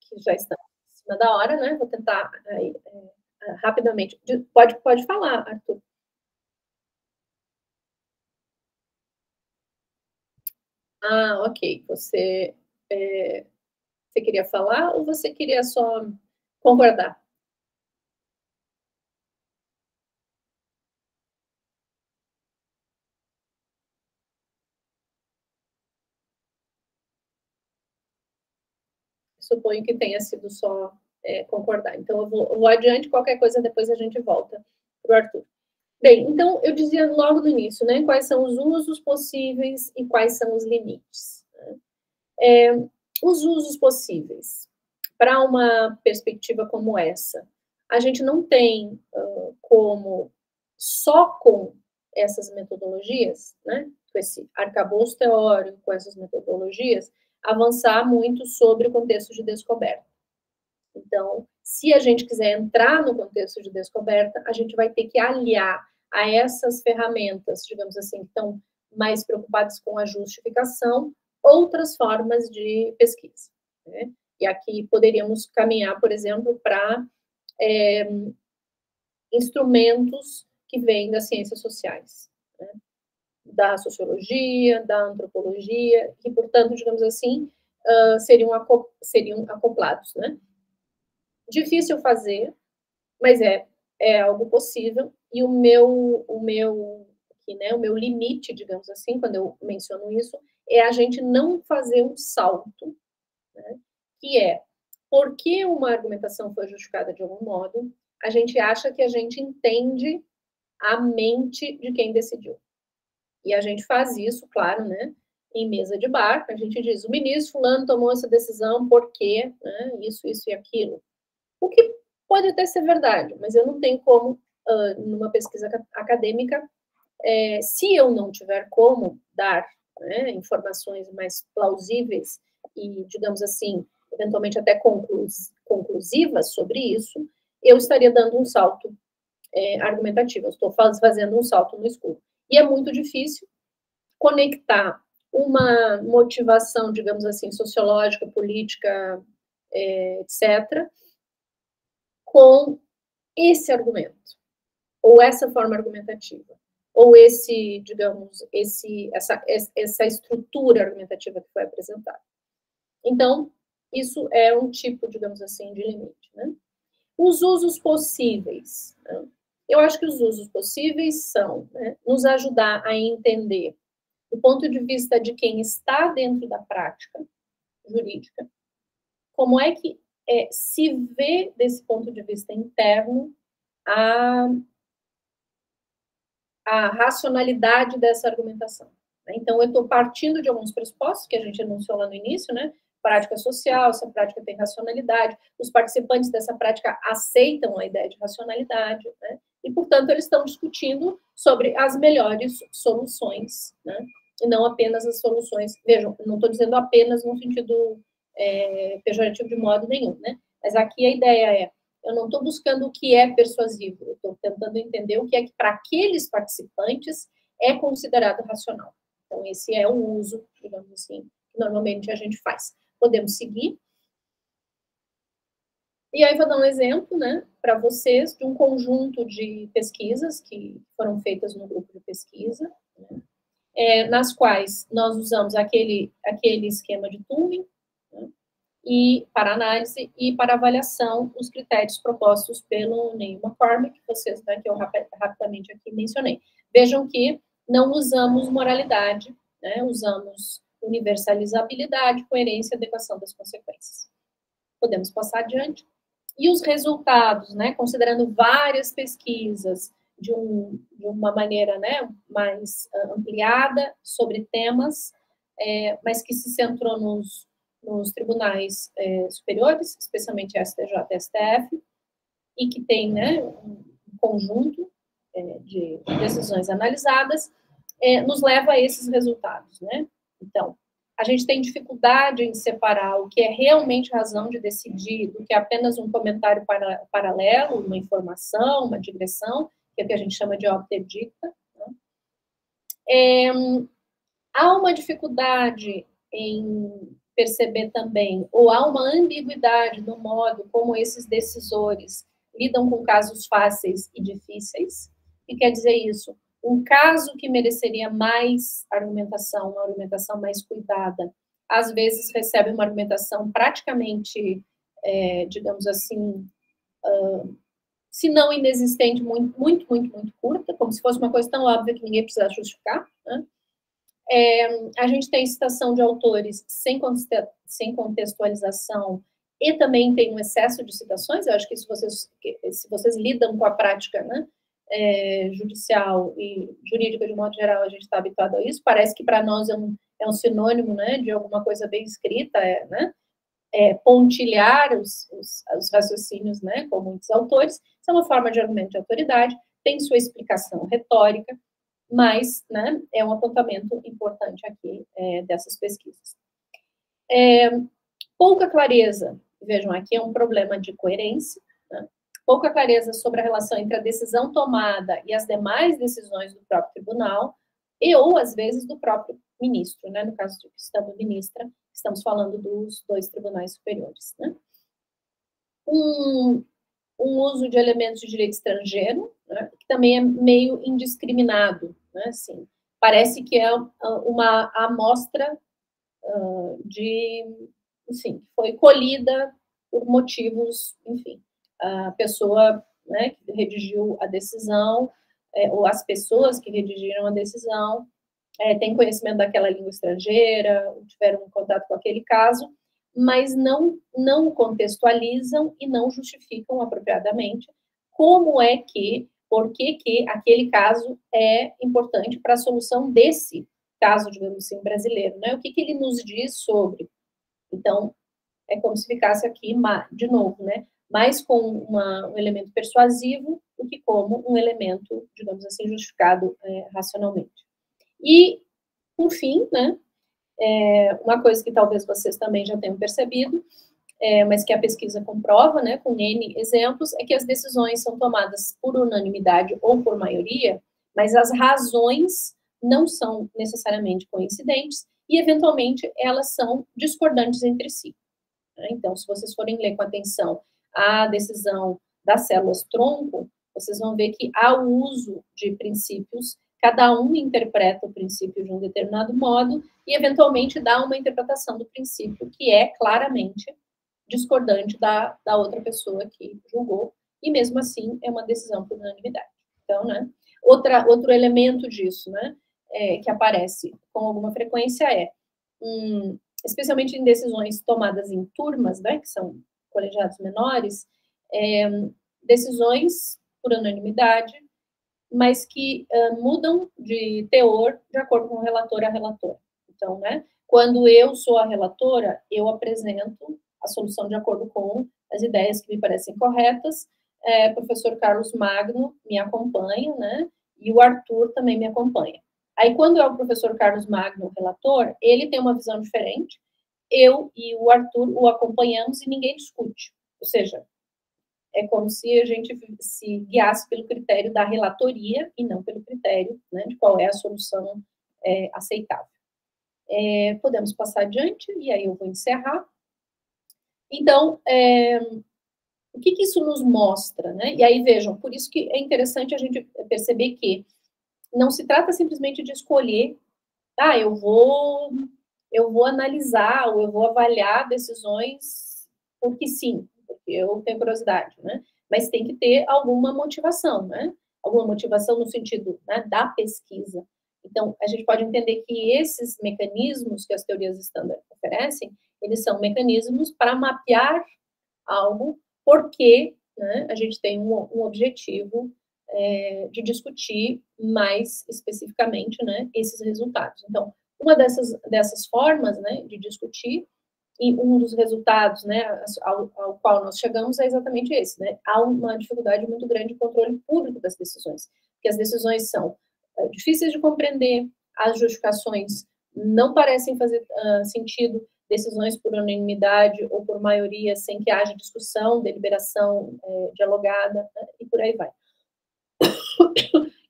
que já está em cima da hora, né? Vou tentar rapidamente. Pode falar, Arthur. Ah, ok. Você queria falar ou você queria só concordar? Suponho que tenha sido só concordar. Então, eu vou adiante, qualquer coisa depois a gente volta para o Arthur. Bem, então, eu dizia logo no início, né, quais são os usos possíveis e quais são os limites. Né? Os usos possíveis, para uma perspectiva como essa, a gente não tem como, só com essas metodologias, né, com esse arcabouço teórico, com essas metodologias, avançar muito sobre o contexto de descoberta. Então, se a gente quiser entrar no contexto de descoberta, a gente vai ter que aliar a essas ferramentas, digamos assim, que estão mais preocupadas com a justificação, outras formas de pesquisa. Né? E aqui poderíamos caminhar, por exemplo, para instrumentos que vêm das ciências sociais, né? Da sociologia, da antropologia, que, portanto, digamos assim, seriam acoplados, né? Difícil fazer, mas é algo possível, e o meu limite, digamos assim, quando eu menciono isso, é a gente não fazer um salto, né, que é, porque uma argumentação foi justificada de algum modo, a gente acha que a gente entende a mente de quem decidiu. E a gente faz isso, claro, né, em mesa de bar, a gente diz, o ministro fulano tomou essa decisão porque, né, isso e aquilo. O que pode até ser verdade, mas eu não tenho como, numa pesquisa acadêmica, se eu não tiver como dar, né, informações mais plausíveis e, digamos assim, eventualmente até conclusivas sobre isso, eu estaria dando um salto argumentativo, eu estou fazendo um salto no escuro. E é muito difícil conectar uma motivação, digamos assim, sociológica, política, etc., com esse argumento, ou essa forma argumentativa, ou esse, digamos, essa estrutura argumentativa que foi apresentada. Então, isso é um tipo, digamos assim, de limite. Né? Os usos possíveis. Né? Eu acho que os usos possíveis são, né, nos ajudar a entender, do ponto de vista de quem está dentro da prática jurídica, como é que se vê, desse ponto de vista interno, a racionalidade dessa argumentação. Né? Então, eu estou partindo de alguns pressupostos que a gente anunciou lá no início, né? Prática social, essa prática tem racionalidade, os participantes dessa prática aceitam a ideia de racionalidade, né? E, portanto, eles estão discutindo sobre as melhores soluções, né? E não apenas as soluções. Vejam, não estou dizendo apenas no sentido pejorativo de modo nenhum, né? Mas aqui a ideia é, eu não estou buscando o que é persuasivo, eu estou tentando entender o que é que, para aqueles participantes, é considerado racional. Então, esse é o uso, digamos assim, que normalmente a gente faz. Podemos seguir. E aí, vou dar um exemplo, né, para vocês, de um conjunto de pesquisas que foram feitas no grupo de pesquisa, né, nas quais nós usamos aquele esquema de Turing, né, e para análise e para avaliação os critérios propostos pelo Neil McCormick, que vocês, né, que eu rapidamente aqui mencionei. Vejam que não usamos moralidade, né, usamos universalizabilidade, coerência e adequação das consequências. Podemos passar adiante. E os resultados, né, considerando várias pesquisas de uma maneira, né, mais ampliada sobre temas, mas que se centrou nos tribunais superiores, especialmente STJ e STF, e que tem, né, um conjunto de decisões analisadas, nos leva a esses resultados, né? Então, a gente tem dificuldade em separar o que é realmente razão de decidir do que é apenas um comentário paralelo, uma informação, uma digressão, que é o que a gente chama de opter dicta. Né? Há uma dificuldade em perceber também, ou há uma ambiguidade no modo como esses decisores lidam com casos fáceis e difíceis. O que quer dizer isso? Um caso que mereceria mais argumentação, uma argumentação mais cuidada, às vezes recebe uma argumentação praticamente, digamos assim, se não inexistente, muito curta, como se fosse uma coisa tão óbvia que ninguém precisa justificar, né? A gente tem citação de autores sem contextualização e também tem um excesso de citações. Eu acho que se vocês lidam com a prática, né, judicial e jurídica de modo geral, a gente está habituado a isso. Parece que para nós é um sinônimo, né, de alguma coisa bem escrita, né? Pontilhar os raciocínios, né, com muitos autores. Isso é uma forma de argumento de autoridade, tem sua explicação retórica, mas, né, é um apontamento importante aqui dessas pesquisas. Pouca clareza, vejam, aqui é um problema de coerência, né? Pouca clareza sobre a relação entre a decisão tomada e as demais decisões do próprio tribunal, ou, às vezes, do próprio ministro, né? No caso de estando ministra, estamos falando dos 2 tribunais superiores, né? Um uso de elementos de direito estrangeiro, né, que também é meio indiscriminado, né? Assim, parece que é uma amostra enfim, foi colhida por motivos, enfim, a pessoa, né, que redigiu a decisão, ou as pessoas que redigiram a decisão, têm conhecimento daquela língua estrangeira, tiveram contato com aquele caso, mas não contextualizam e não justificam apropriadamente por que aquele caso é importante para a solução desse caso, digamos assim, brasileiro, né? O que ele nos diz sobre? Então, é como se ficasse aqui, de novo, né? Mais com um elemento persuasivo do que como um elemento, digamos assim, justificado racionalmente. E, por fim, né? Uma coisa que talvez vocês também já tenham percebido, mas que a pesquisa comprova, né, com N exemplos, é que as decisões são tomadas por unanimidade ou por maioria, mas as razões não são necessariamente coincidentes e, eventualmente, elas são discordantes entre si. Então, se vocês forem ler com atenção a decisão das células-tronco, vocês vão ver que há o uso de princípios, cada um interpreta o princípio de um determinado modo e, eventualmente, dá uma interpretação do princípio que é claramente discordante da outra pessoa que julgou, e mesmo assim é uma decisão por unanimidade. Então, né, outro elemento disso, né, que aparece com alguma frequência especialmente em decisões tomadas em turmas, né, que são colegiados menores, decisões por unanimidade, mas que mudam de teor de acordo com o relator a relatora. Então, né, quando eu sou a relatora, eu apresento a solução de acordo com as ideias que me parecem corretas, o professor Carlos Magno me acompanha, né, e o Arthur também me acompanha. Aí, quando é o professor Carlos Magno o relator, ele tem uma visão diferente, eu e o Arthur o acompanhamos e ninguém discute. Ou seja, é como se a gente se guiasse pelo critério da relatoria e não pelo critério, né, de qual é a solução aceitável. Podemos passar adiante, e aí eu vou encerrar. Então, o que isso nos mostra, né? E aí, vejam, por isso que é interessante a gente perceber que não se trata simplesmente de escolher, eu vou analisar, ou eu vou avaliar decisões porque sim, porque eu tenho curiosidade, né? Mas tem que ter alguma motivação, né? Alguma motivação no sentido, né, da pesquisa. Então, a gente pode entender que esses mecanismos que as teorias standard oferecem, eles são mecanismos para mapear algo, porque, né, a gente tem um objetivo de discutir mais especificamente, né, esses resultados. Então, uma dessas formas, né, de discutir, e um dos resultados, né, ao qual nós chegamos é exatamente esse, né? Há uma dificuldade muito grande de controle público das decisões, porque as decisões são difíceis de compreender, as justificações não parecem fazer sentido, decisões por unanimidade ou por maioria, sem que haja discussão, deliberação dialogada, né, e por aí vai.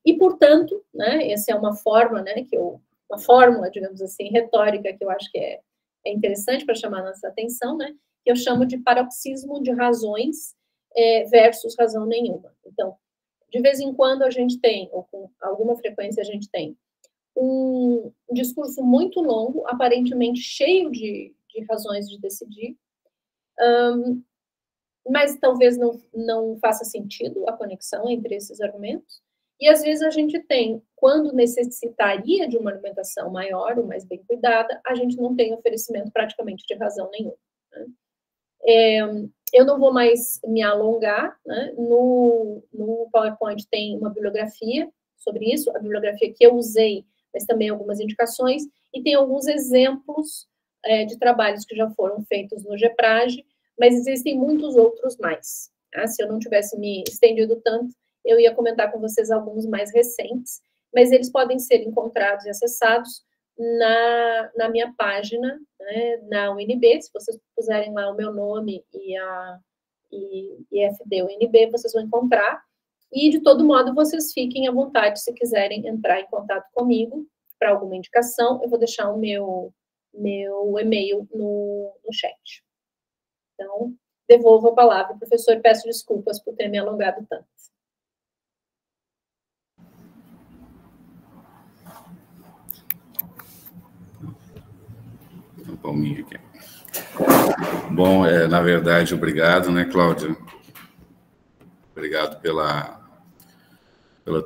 E, portanto, né, essa é uma forma, né, uma fórmula, digamos assim, retórica, que eu acho que é interessante para chamar a nossa atenção, né, que eu chamo de paroxismo de razões versus razão nenhuma. Então, de vez em quando a gente tem, ou com alguma frequência a gente tem, um discurso muito longo, aparentemente cheio de razões de decidir, mas talvez não faça sentido a conexão entre esses argumentos. E às vezes a gente tem, quando necessitaria de uma argumentação maior ou mais bem cuidada, a gente não tem oferecimento praticamente de razão nenhuma. Né? Eu não vou mais me alongar, né? No PowerPoint tem uma bibliografia sobre isso, a bibliografia que eu usei, mas também algumas indicações, e tem alguns exemplos de trabalhos que já foram feitos no GEPRAGE, mas existem muitos outros mais. Tá? Se eu não tivesse me estendido tanto, eu ia comentar com vocês alguns mais recentes, mas eles podem ser encontrados e acessados na minha página, né, na UNB. Se vocês puserem lá o meu nome e IFD UNB, vocês vão encontrar. E, de todo modo, vocês fiquem à vontade se quiserem entrar em contato comigo para alguma indicação. Eu vou deixar o meu e-mail no chat. Então, devolvo a palavra, professor. Peço desculpas por ter me alongado tanto. Palminha aqui. Bom, na verdade, obrigado, né, Cláudia? Obrigado pela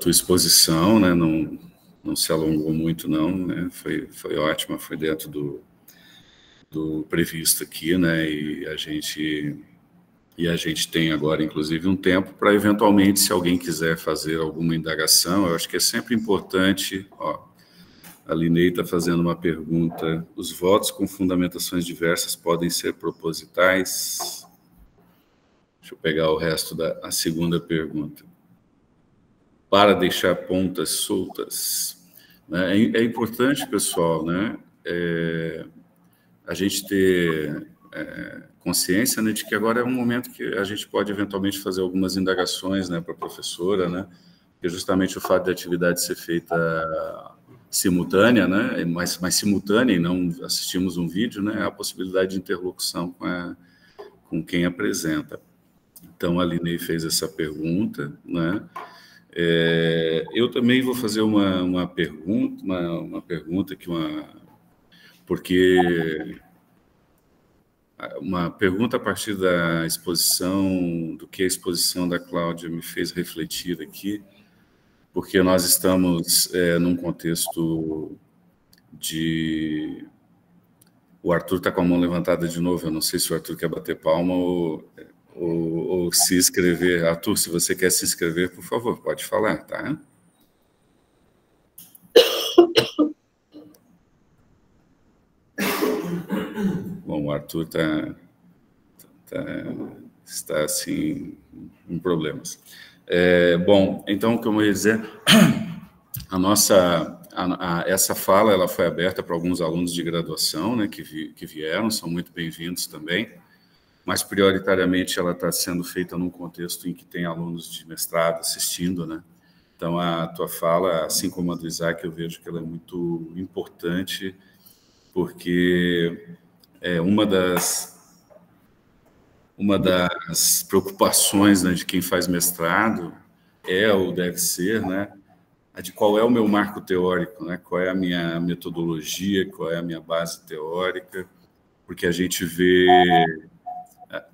tua exposição, né? Não se alongou muito, não, né? Foi ótima, foi dentro do previsto aqui, né? E a gente tem agora, inclusive, um tempo para, eventualmente, se alguém quiser fazer alguma indagação, eu acho que é sempre importante... A Linei está fazendo uma pergunta. Os votos com fundamentações diversas podem ser propositais? Deixa eu pegar o resto da segunda pergunta. Para deixar pontas soltas. Né? É importante, pessoal, né? A gente ter consciência, né, de que agora é um momento que a gente pode, eventualmente, fazer algumas indagações, né, para a professora, né? Porque justamente o fato de a atividade ser feita... simultânea, né? Mas simultânea e não assistimos um vídeo, né? A possibilidade de interlocução com quem apresenta. Então, a Linei fez essa pergunta, né? Eu também vou fazer uma pergunta aqui, porque uma pergunta a partir da exposição, do que a exposição da Cláudia me fez refletir aqui, porque nós estamos num contexto de... O Arthur está com a mão levantada de novo, eu não sei se o Arthur quer bater palma ou se inscrever. Arthur, se você quer se inscrever, por favor, pode falar, tá? Bom, o Arthur está, assim, em problemas. Bom, então, como eu ia dizer, essa fala ela foi aberta para alguns alunos de graduação, né, que vieram, são muito bem-vindos também, mas prioritariamente ela está sendo feita num contexto em que tem alunos de mestrado assistindo, né? Então, a tua fala, assim como a do Isaac, eu vejo que ela é muito importante, porque uma das preocupações, né, de quem faz mestrado ou deve ser, né, de qual é o meu marco teórico, né? Qual é a minha metodologia, qual é a minha base teórica, porque a gente vê...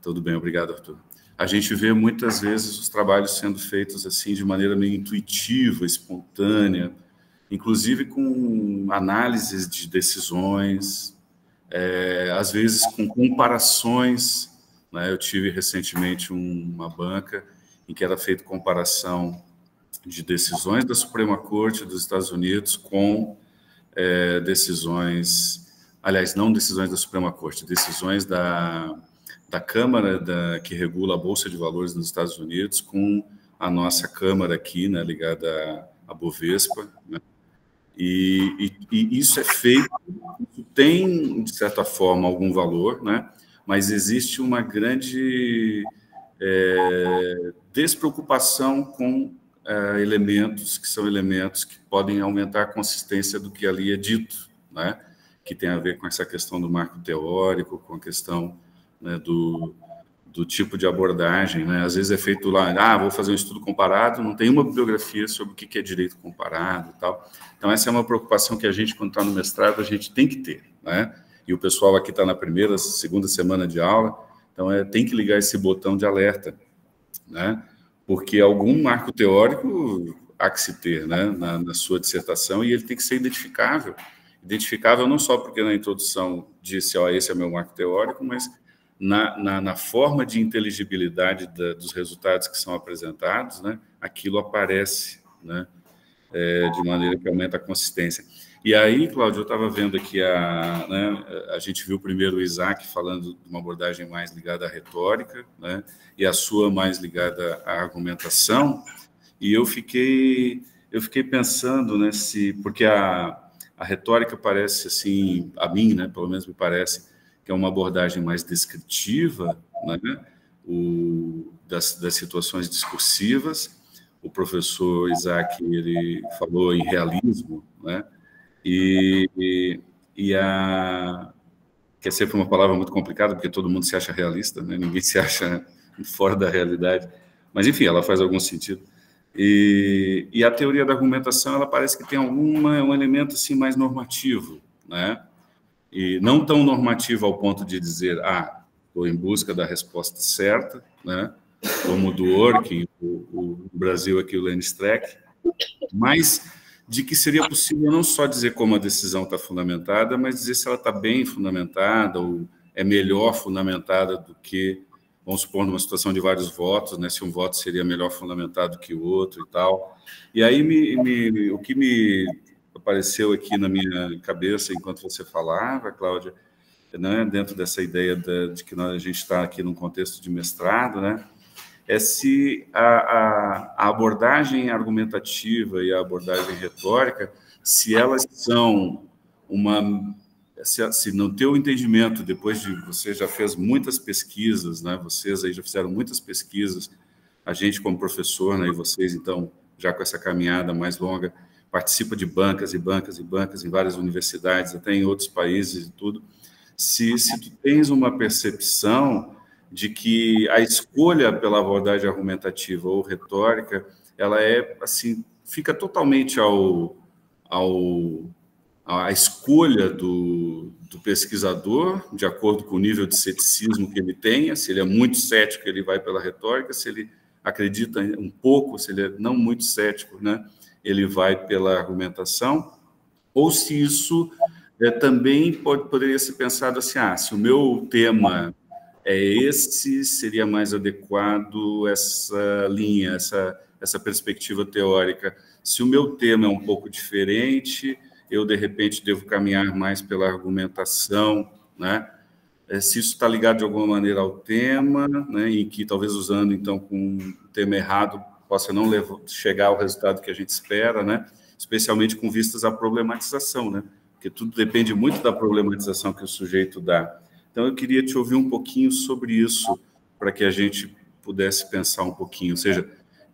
Tudo bem, obrigado, Arthur. A gente vê muitas vezes os trabalhos sendo feitos assim de maneira meio intuitiva, espontânea, inclusive com análises de decisões, às vezes com comparações, né? Eu tive recentemente uma banca em que era feita comparação de decisões da Suprema Corte dos Estados Unidos com decisões, aliás, não decisões da Suprema Corte, decisões da Câmara que regula a Bolsa de Valores nos Estados Unidos com a nossa Câmara aqui, né, ligada à Bovespa, né? E isso é feito, tem, de certa forma, algum valor, né? Mas existe uma grande despreocupação com elementos que são elementos que podem aumentar a consistência do que ali é dito, né? Que tem a ver com essa questão do marco teórico, com a questão, né, do tipo de abordagem, né? Às vezes é feito lá, vou fazer um estudo comparado, não tem uma bibliografia sobre o que é direito comparado e tal. Então, essa é uma preocupação que a gente, quando está no mestrado, a gente tem que ter, né? E o pessoal aqui está na primeira, segunda semana de aula, então tem que ligar esse botão de alerta, né? Porque algum marco teórico há que se ter, né, na sua dissertação, e ele tem que ser identificável. Identificável não só porque na introdução disse, esse é meu marco teórico, mas na forma de inteligibilidade dos resultados que são apresentados, né, aquilo aparece, né, de maneira que aumenta a consistência. E aí, Cláudio, eu estava vendo aqui, a gente viu primeiro o Isaac falando de uma abordagem mais ligada à retórica, né, e a sua mais ligada à argumentação, e eu fiquei pensando, né, porque a retórica parece, assim, a mim, né, pelo menos me parece, que é uma abordagem mais descritiva, né, das situações discursivas. O professor Isaac, ele falou em realismo, né, que é sempre uma palavra muito complicada, porque todo mundo se acha realista, né, ninguém se acha fora da realidade, mas, enfim, ela faz algum sentido. E a teoria da argumentação, ela parece que tem um elemento assim mais normativo, né? E não tão normativo ao ponto de dizer, estou em busca da resposta certa, né? Como do Orkin, o Brasil aqui, o Lenny Streck, mas de que seria possível não só dizer como a decisão está fundamentada, mas dizer se ela está bem fundamentada ou é melhor fundamentada do que, vamos supor, numa situação de vários votos, né, se um voto seria melhor fundamentado que o outro e tal. E aí o que me apareceu aqui na minha cabeça enquanto você falava, Cláudia, né, dentro dessa ideia de que a gente está aqui num contexto de mestrado, né, é se a abordagem argumentativa e a abordagem retórica, se elas são se no teu entendimento, depois de você já fez muitas pesquisas, né, vocês aí já fizeram muitas pesquisas, a gente como professor, né, e vocês, então, já com essa caminhada mais longa, participa de bancas e bancas e bancas em várias universidades, até em outros países e tudo, se tu tens uma percepção de que a escolha pela abordagem argumentativa ou retórica, ela assim, fica totalmente a escolha do pesquisador, de acordo com o nível de ceticismo que ele tenha. Se ele é muito cético, ele vai pela retórica; se ele acredita um pouco, se ele é não muito cético, né, ele vai pela argumentação. Ou se isso também poderia ser pensado assim, se o meu tema é esse, seria mais adequado essa linha, essa perspectiva teórica. Se o meu tema é um pouco diferente, eu, de repente, devo caminhar mais pela argumentação, né? Se isso está ligado de alguma maneira ao tema, né, em que talvez usando, então, com o tema errado, possa não chegar ao resultado que a gente espera, né? Especialmente com vistas à problematização, né? Porque tudo depende muito da problematização que o sujeito dá. Então, eu queria te ouvir um pouquinho sobre isso, para que a gente pudesse pensar um pouquinho. Ou seja,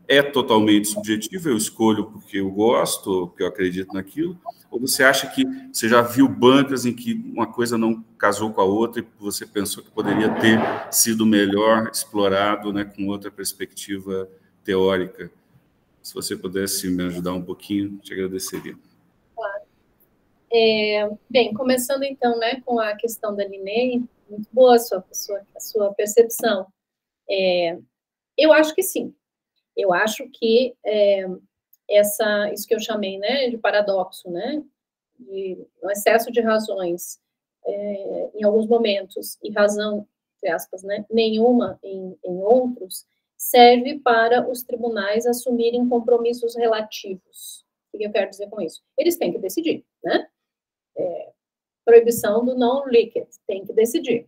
é totalmente subjetivo, eu escolho porque eu gosto, porque eu acredito naquilo, ou você acha que você já viu bancas em que uma coisa não casou com a outra e você pensou que poderia ter sido melhor explorado, né, com outra perspectiva teórica? Se você pudesse me ajudar um pouquinho, te agradeceria. Claro. Bem, começando então, né, com a questão da Linné, muito boa a sua percepção. Eu acho que sim. Eu acho que isso que eu chamei, né, de paradoxo, né, de um excesso de razões em alguns momentos e razão, entre aspas, né, nenhuma em outros, serve para os tribunais assumirem compromissos relativos. O que eu quero dizer com isso? Eles têm que decidir, né? Proibição do non-liquid, tem que decidir.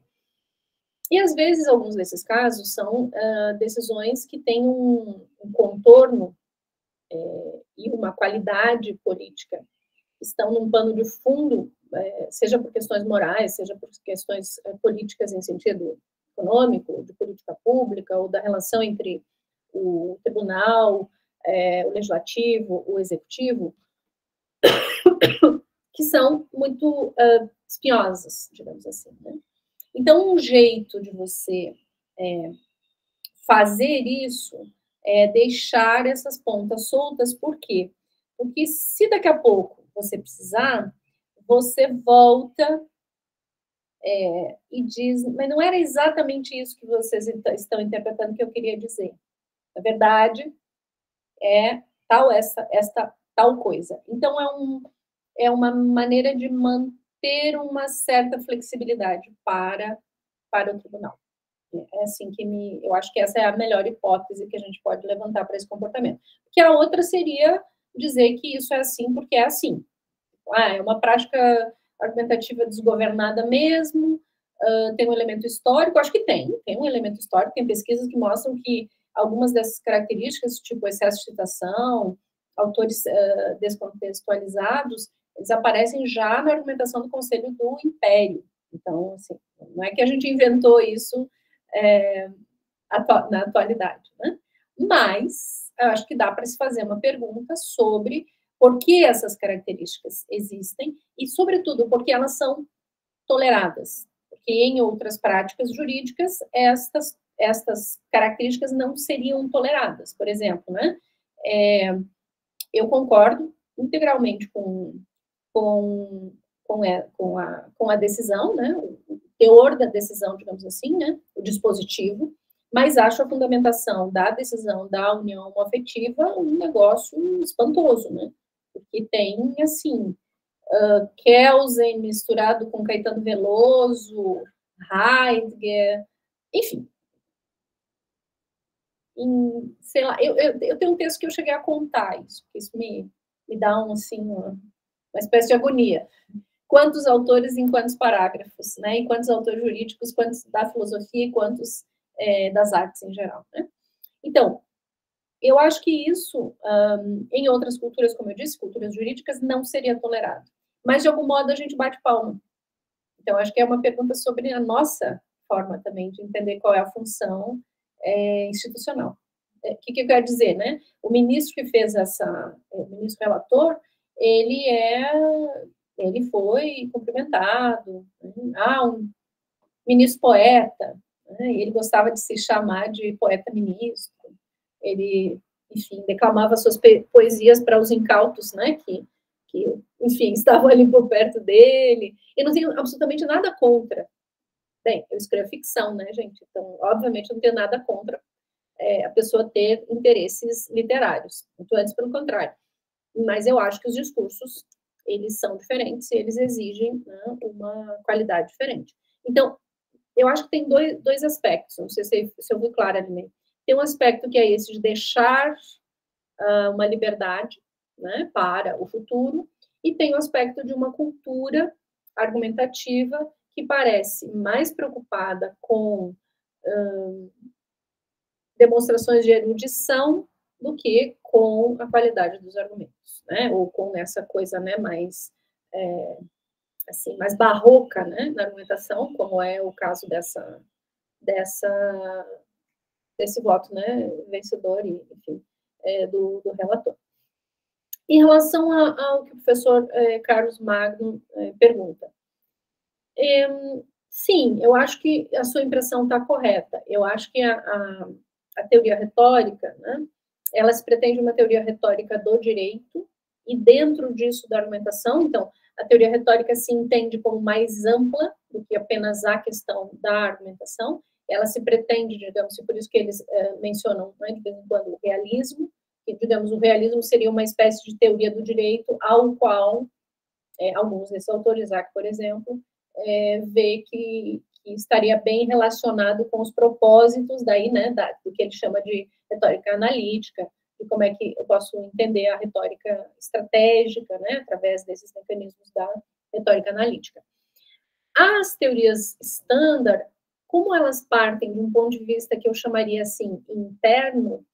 E, às vezes, alguns desses casos são decisões que têm um contorno e uma qualidade política, estão num pano de fundo, seja por questões morais, seja por questões políticas em sentido econômico, de política pública, ou da relação entre o tribunal, o legislativo, o executivo, que são muito espinhosas, digamos assim, né? Então, um jeito de você fazer isso é deixar essas pontas soltas. Por quê? Porque se daqui a pouco você precisar, você volta e diz, mas não era exatamente isso que vocês estão interpretando que eu queria dizer. Na verdade, é esta tal coisa. Então, é uma maneira de manter uma certa flexibilidade para o tribunal. É assim que eu acho que essa é a melhor hipótese que a gente pode levantar para esse comportamento. Porque a outra seria dizer que isso é assim porque é assim. É uma prática argumentativa desgovernada mesmo, tem um elemento histórico, acho que tem um elemento histórico, tem pesquisas que mostram que algumas dessas características, tipo excesso de citação, autores descontextualizados, eles aparecem já na argumentação do Conselho do Império. Então, assim, não é que a gente inventou isso na atualidade, né? Mas eu acho que dá para se fazer uma pergunta sobre por que essas características existem e, sobretudo, por que elas são toleradas. Porque em outras práticas jurídicas, estas características não seriam toleradas. Por exemplo, né? Eu concordo integralmente com a decisão, né? O teor da decisão, digamos assim, né? O dispositivo, mas acho a fundamentação da decisão da união afetiva um negócio espantoso, né? Porque tem, assim, Kelsen misturado com Caetano Veloso, Heidegger, enfim. Sei lá, eu tenho um texto que eu cheguei a contar isso, porque isso me dá uma espécie de agonia. Quantos autores em quantos parágrafos, né? Em quantos autores jurídicos, quantos da filosofia e quantos das artes em geral, né? Então, eu acho que isso, em outras culturas, como eu disse, culturas jurídicas, não seria tolerado. Mas, de algum modo, a gente bate palma. Então, acho que é uma pergunta sobre a nossa forma também de entender qual é a função institucional. O que eu quero dizer, né? O ministro que fez o ministro relator, ele foi cumprimentado, um ministro poeta, né? Ele gostava de se chamar de poeta-ministro, ele, enfim, declamava suas poesias para os incautos, né, que, enfim, estavam ali por perto dele, e não tenho absolutamente nada contra. Bem, eu escrevo ficção, né, gente, então, obviamente, não tenho nada contra a pessoa ter interesses literários, muito antes pelo contrário. Mas eu acho que os discursos, eles são diferentes e eles exigem, né, uma qualidade diferente. Então, eu acho que tem dois aspectos, não sei se eu fui clara ali. Tem um aspecto que é esse de deixar uma liberdade, né, para o futuro, e tem o aspecto de uma cultura argumentativa que parece mais preocupada com demonstrações de erudição do que com a qualidade dos argumentos, né, ou com essa coisa, né, mais assim, mais barroca, né, na argumentação, como é o caso desse voto, né, vencedor, e, enfim, do relator. Em relação ao que o professor Carlos Magno pergunta, sim, eu acho que a sua impressão está correta. Eu acho que a teoria retórica, né, ela se pretende uma teoria retórica do direito, e dentro disso da argumentação, então, a teoria retórica se entende como mais ampla do que apenas a questão da argumentação. Ela se pretende, digamos, e por isso que eles mencionam, né, de vez em quando, o realismo, que, digamos, o realismo seria uma espécie de teoria do direito ao qual alguns desses autores, Isaac, por exemplo, vê que estaria bem relacionado com os propósitos daí, né, do que ele chama de retórica analítica, e como é que eu posso entender a retórica estratégica, né, através desses mecanismos da retórica analítica. As teorias standard, como elas partem de um ponto de vista que eu chamaria, assim, interno,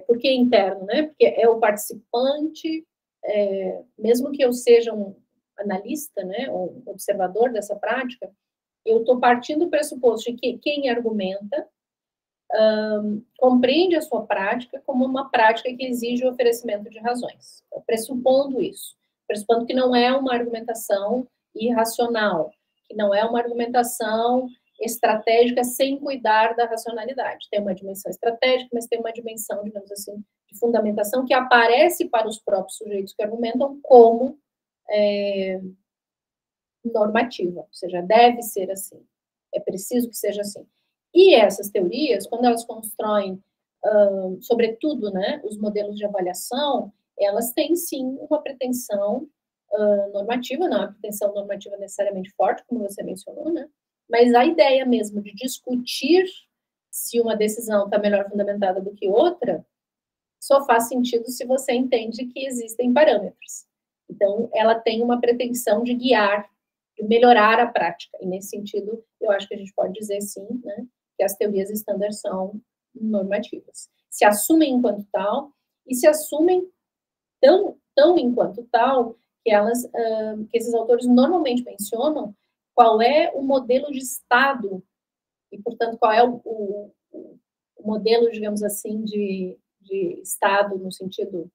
por que interno, né? Porque é o participante, mesmo que eu seja um analista, né, um observador dessa prática, eu estou partindo do pressuposto de que quem argumenta compreende a sua prática como uma prática que exige o oferecimento de razões. Então, pressupondo isso, pressupondo que não é uma argumentação irracional, que não é uma argumentação estratégica sem cuidar da racionalidade. Tem uma dimensão estratégica, mas tem uma dimensão, digamos assim, de fundamentação que aparece para os próprios sujeitos que argumentam como normativa, ou seja, deve ser assim, é preciso que seja assim. E essas teorias, quando elas constroem, sobretudo, né, os modelos de avaliação, elas têm, sim, uma pretensão normativa, não é uma pretensão normativa necessariamente forte, como você mencionou, né, mas a ideia mesmo de discutir se uma decisão está melhor fundamentada do que outra, só faz sentido se você entende que existem parâmetros. Então, ela tem uma pretensão de guiar, de melhorar a prática. E, nesse sentido, eu acho que a gente pode dizer, sim, né, que as teorias standard são normativas. Se assumem enquanto tal, e se assumem tão enquanto tal, que que esses autores normalmente mencionam qual é o modelo de Estado, e, portanto, qual é o modelo, digamos assim, de Estado no sentido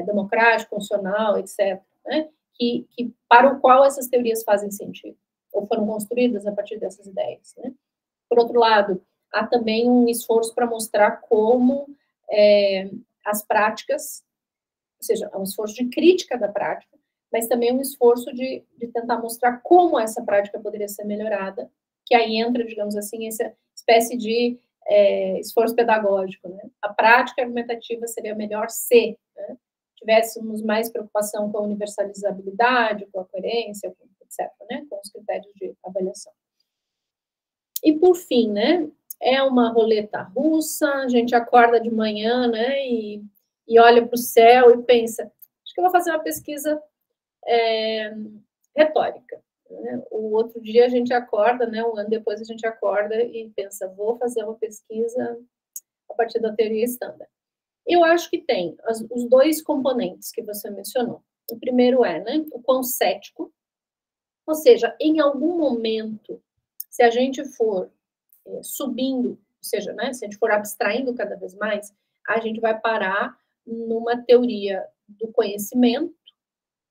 democrático, constitucional, etc., né, que para o qual essas teorias fazem sentido, ou foram construídas a partir dessas ideias. Né? Por outro lado, há também um esforço para mostrar como as práticas, ou seja, é um esforço de crítica da prática, mas também um esforço de tentar mostrar como essa prática poderia ser melhorada, que aí entra, digamos assim, essa espécie de esforço pedagógico. Né? A prática argumentativa seria melhor se, né, tivéssemos mais preocupação com a universalizabilidade, com a coerência, etc., né, com os critérios de avaliação. E, por fim, né, é uma roleta russa, a gente acorda de manhã, né, e olha para o céu e pensa, acho que eu vou fazer uma pesquisa retórica. Né? O outro dia a gente acorda, né, um ano depois a gente acorda e pensa, vou fazer uma pesquisa a partir da teoria standard. Eu acho que tem os dois componentes que você mencionou. O primeiro é, né, o quão cético, ou seja, em algum momento, se a gente for subindo, ou seja, né, se a gente for abstraindo cada vez mais, a gente vai parar numa teoria do conhecimento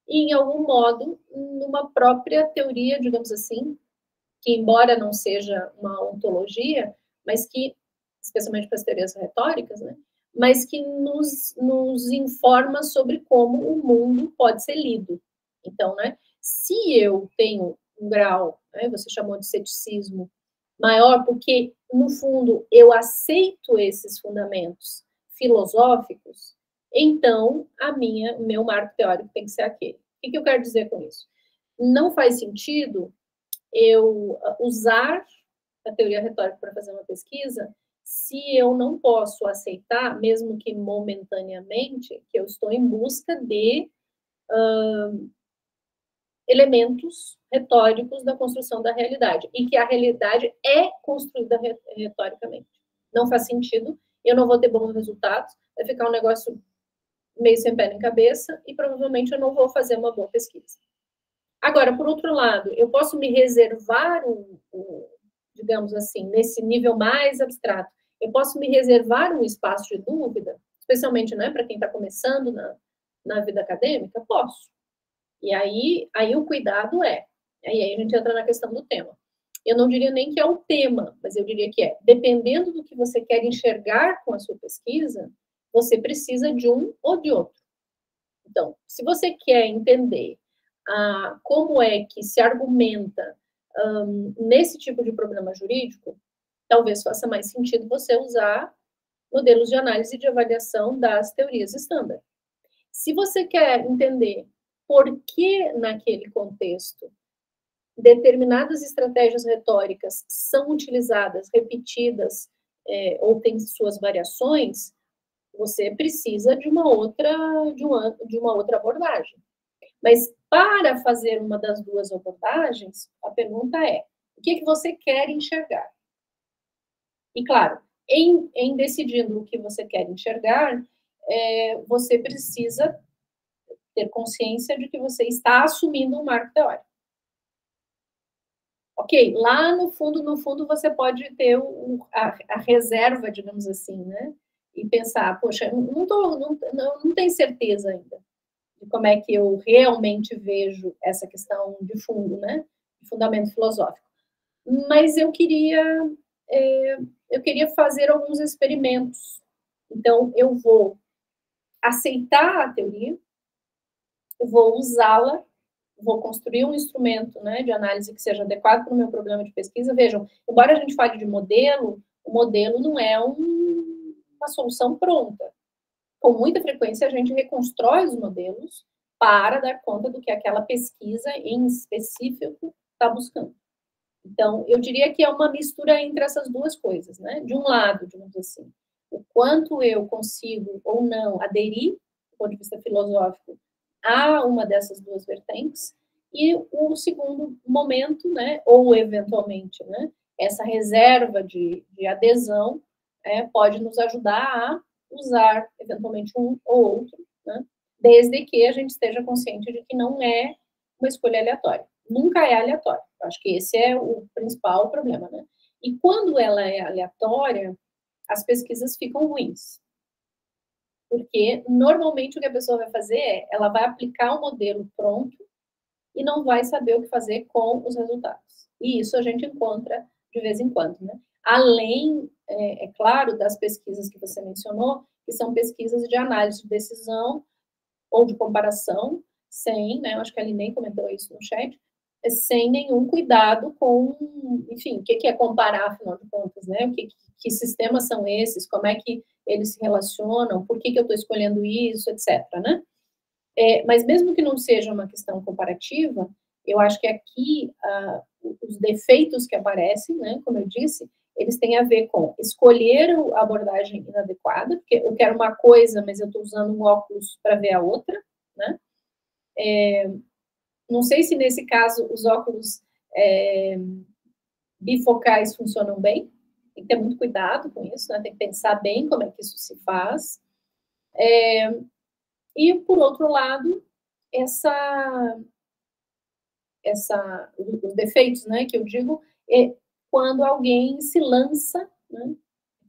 e, em algum modo, numa própria teoria, digamos assim, que, embora não seja uma ontologia, mas que, especialmente para as teorias retóricas, né, mas que nos informa sobre como o mundo pode ser lido. Então, né, se eu tenho um grau, né, você chamou de ceticismo, maior, porque, no fundo, eu aceito esses fundamentos filosóficos, então, o meu marco teórico tem que ser aquele. O que eu quero dizer com isso? Não faz sentido eu usar a teoria retórica para fazer uma pesquisa se eu não posso aceitar, mesmo que momentaneamente, que eu estou em busca de elementos retóricos da construção da realidade, e que a realidade é construída retoricamente. Não faz sentido, eu não vou ter bons resultados, vai ficar um negócio meio sem pé nem cabeça, e provavelmente eu não vou fazer uma boa pesquisa. Agora, por outro lado, eu posso me reservar digamos assim, nesse nível mais abstrato, eu posso me reservar um espaço de dúvida, especialmente, né, para quem está começando na vida acadêmica? Posso. E aí o cuidado aí a gente entra na questão do tema. Eu não diria nem que é o tema, mas eu diria que dependendo do que você quer enxergar com a sua pesquisa, você precisa de um ou de outro. Então, se você quer entender como é que se argumenta nesse tipo de problema jurídico, talvez faça mais sentido você usar modelos de análise e de avaliação das teorias standard. Se você quer entender por que, naquele contexto, determinadas estratégias retóricas são utilizadas, repetidas, ou têm suas variações, você precisa de uma outra abordagem. Mas, para fazer uma das duas abordagens, a pergunta é, o que você quer enxergar? E, claro, em decidindo o que você quer enxergar, você precisa ter consciência de que você está assumindo um marco teórico. Ok, lá no fundo, você pode ter a reserva, digamos assim, né? E pensar, poxa, não tenho certeza ainda de como é que eu realmente vejo essa questão de fundo, né? De fundamento filosófico. mas eu queria fazer alguns experimentos. Então, eu vou aceitar a teoria, eu vou usá-la, vou construir um instrumento, né, de análise que seja adequado para o meu problema de pesquisa. Vejam, embora a gente fale de modelo, o modelo não é uma solução pronta. Com muita frequência, a gente reconstrói os modelos para dar conta do que aquela pesquisa em específico está buscando. Então, eu diria que é uma mistura entre essas duas coisas, né? De um lado, digamos assim, o quanto eu consigo ou não aderir, do ponto de vista filosófico, a uma dessas duas vertentes, e o segundo momento, né, ou eventualmente, né, essa reserva de adesão pode nos ajudar a usar, eventualmente, um ou outro, né, desde que a gente esteja consciente de que não é uma escolha aleatória. Nunca é aleatória. Acho que esse é o principal problema, né? E quando ela é aleatória, as pesquisas ficam ruins. Porque, normalmente, o que a pessoa vai fazer é, ela vai aplicar o modelo pronto e não vai saber o que fazer com os resultados. E isso a gente encontra de vez em quando, né? Além, é claro, das pesquisas que você mencionou, que são pesquisas de análise de decisão ou de comparação, sem, né, eu acho que a Aline comentou isso no chat, sem nenhum cuidado com, enfim, o que é comparar, afinal de contas, né? Que sistemas são esses, como é que eles se relacionam, por que eu estou escolhendo isso, etc., né? Mas mesmo que não seja uma questão comparativa, eu acho que aqui os defeitos que aparecem, né, como eu disse, eles têm a ver com escolher a abordagem inadequada, porque eu quero uma coisa, mas eu estou usando um óculos para ver a outra, né? Não sei se nesse caso os óculos bifocais funcionam bem, tem que ter muito cuidado com isso, né? Tem que pensar bem como é que isso se faz. E, por outro lado, os defeitos, né, que eu digo, é quando alguém se lança, né,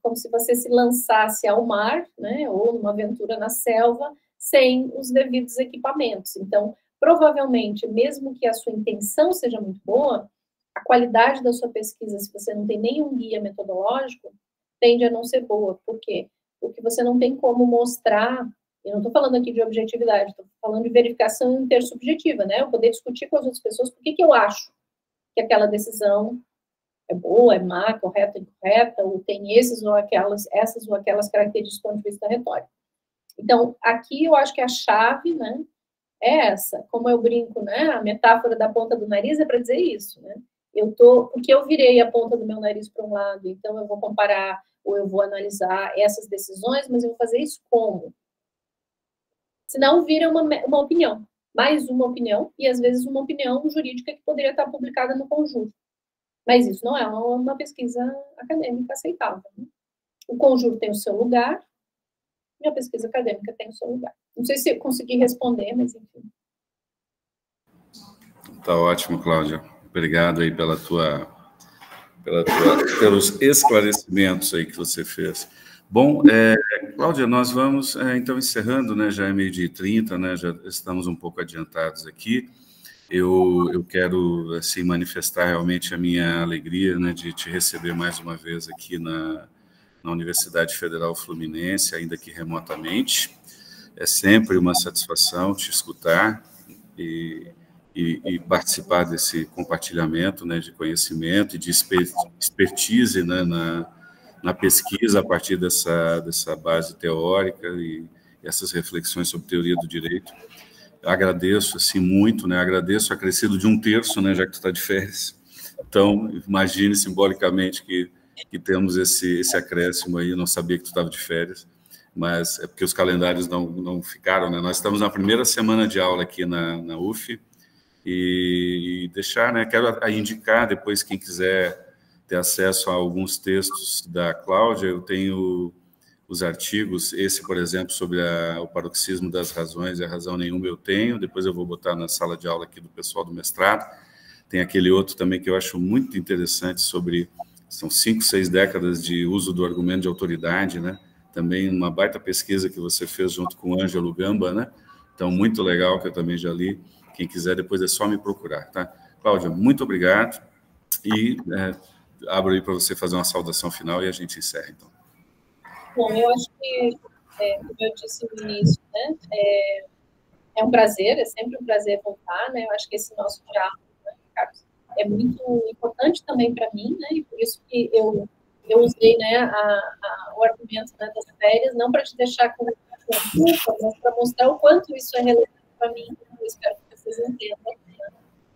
como se você se lançasse ao mar, né, ou numa aventura na selva, sem os devidos equipamentos. Então, provavelmente, mesmo que a sua intenção seja muito boa, a qualidade da sua pesquisa, se você não tem nenhum guia metodológico, tende a não ser boa. Por quê? Porque você não tem como mostrar. Eu não estou falando aqui de objetividade, estou falando de verificação intersubjetiva, né? Eu poder discutir com as outras pessoas por que eu acho que aquela decisão é boa, é má, correta, incorreta, ou tem essas ou aquelas características do ponto de vista retórico. Então, aqui eu acho que a chave, né, é essa. Como eu brinco, né? A metáfora da ponta do nariz é para dizer isso, né? Porque eu virei a ponta do meu nariz para um lado, então eu vou comparar ou eu vou analisar essas decisões, mas eu vou fazer isso como? Senão vira uma opinião, mais uma opinião, e às vezes uma opinião jurídica que poderia estar publicada no conjunto. Mas isso não é uma pesquisa acadêmica aceitável, né? O conjunto tem o seu lugar, e a pesquisa acadêmica tem o seu lugar. Não sei se eu consegui responder, mas enfim. Tá ótimo, Cláudia. Obrigado aí pelos esclarecimentos aí que você fez. Bom, Cláudia, nós vamos, então, encerrando, né, já é 12h30, né, já estamos um pouco adiantados aqui. Eu quero, assim, manifestar realmente a minha alegria, né, de te receber mais uma vez aqui na Universidade Federal Fluminense, ainda que remotamente. É sempre uma satisfação te escutar e participar desse compartilhamento, né, de conhecimento e de expertise, né, na pesquisa a partir dessa base teórica e essas reflexões sobre teoria do direito. Eu agradeço, assim, muito, né, agradeço acrescido de 1/3, né, já que tu está de férias. Então, imagine simbolicamente que temos esse acréscimo aí. Eu não sabia que tu estava de férias, mas é porque os calendários não ficaram, né? Nós estamos na primeira semana de aula aqui na UF, e deixar, né, quero indicar depois, quem quiser ter acesso a alguns textos da Cláudia, eu tenho os artigos, esse, por exemplo, sobre o paroxismo das razões e a razão nenhuma eu tenho, depois eu vou botar na sala de aula aqui do pessoal do mestrado. Tem aquele outro também que eu acho muito interessante sobre, são 5, 6 décadas de uso do argumento de autoridade, né? Também uma baita pesquisa que você fez junto com o Ângelo Gamba, né? Então, muito legal, que eu também já li. Quem quiser, depois é só me procurar, tá? Cláudia, muito obrigado. E abro aí para você fazer uma saudação final e a gente encerra, então. Bom, eu acho que, como eu disse no início, né, é um prazer, é sempre um prazer voltar, né, eu acho que esse nosso diálogo, né, Carlos, é muito importante também para mim, né, e por isso que eu usei, né, o argumento, né, das férias, não para te deixar com culpa, mas para mostrar o quanto isso é relevante para mim. Eu espero que vocês entendam, né,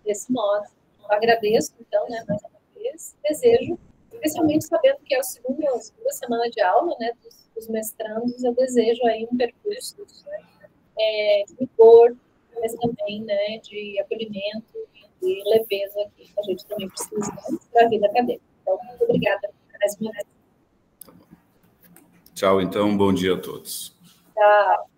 desse modo. Eu agradeço, então, né, mais uma vez, desejo, especialmente sabendo que é a segunda semana de aula, né, dos mestrandos, eu desejo aí um percurso de rigor, mas também, né, de acolhimento e leveza que a gente também precisa para a vida acadêmica. Então, muito obrigada mais uma vez. Tchau, então, bom dia a todos. Tchau.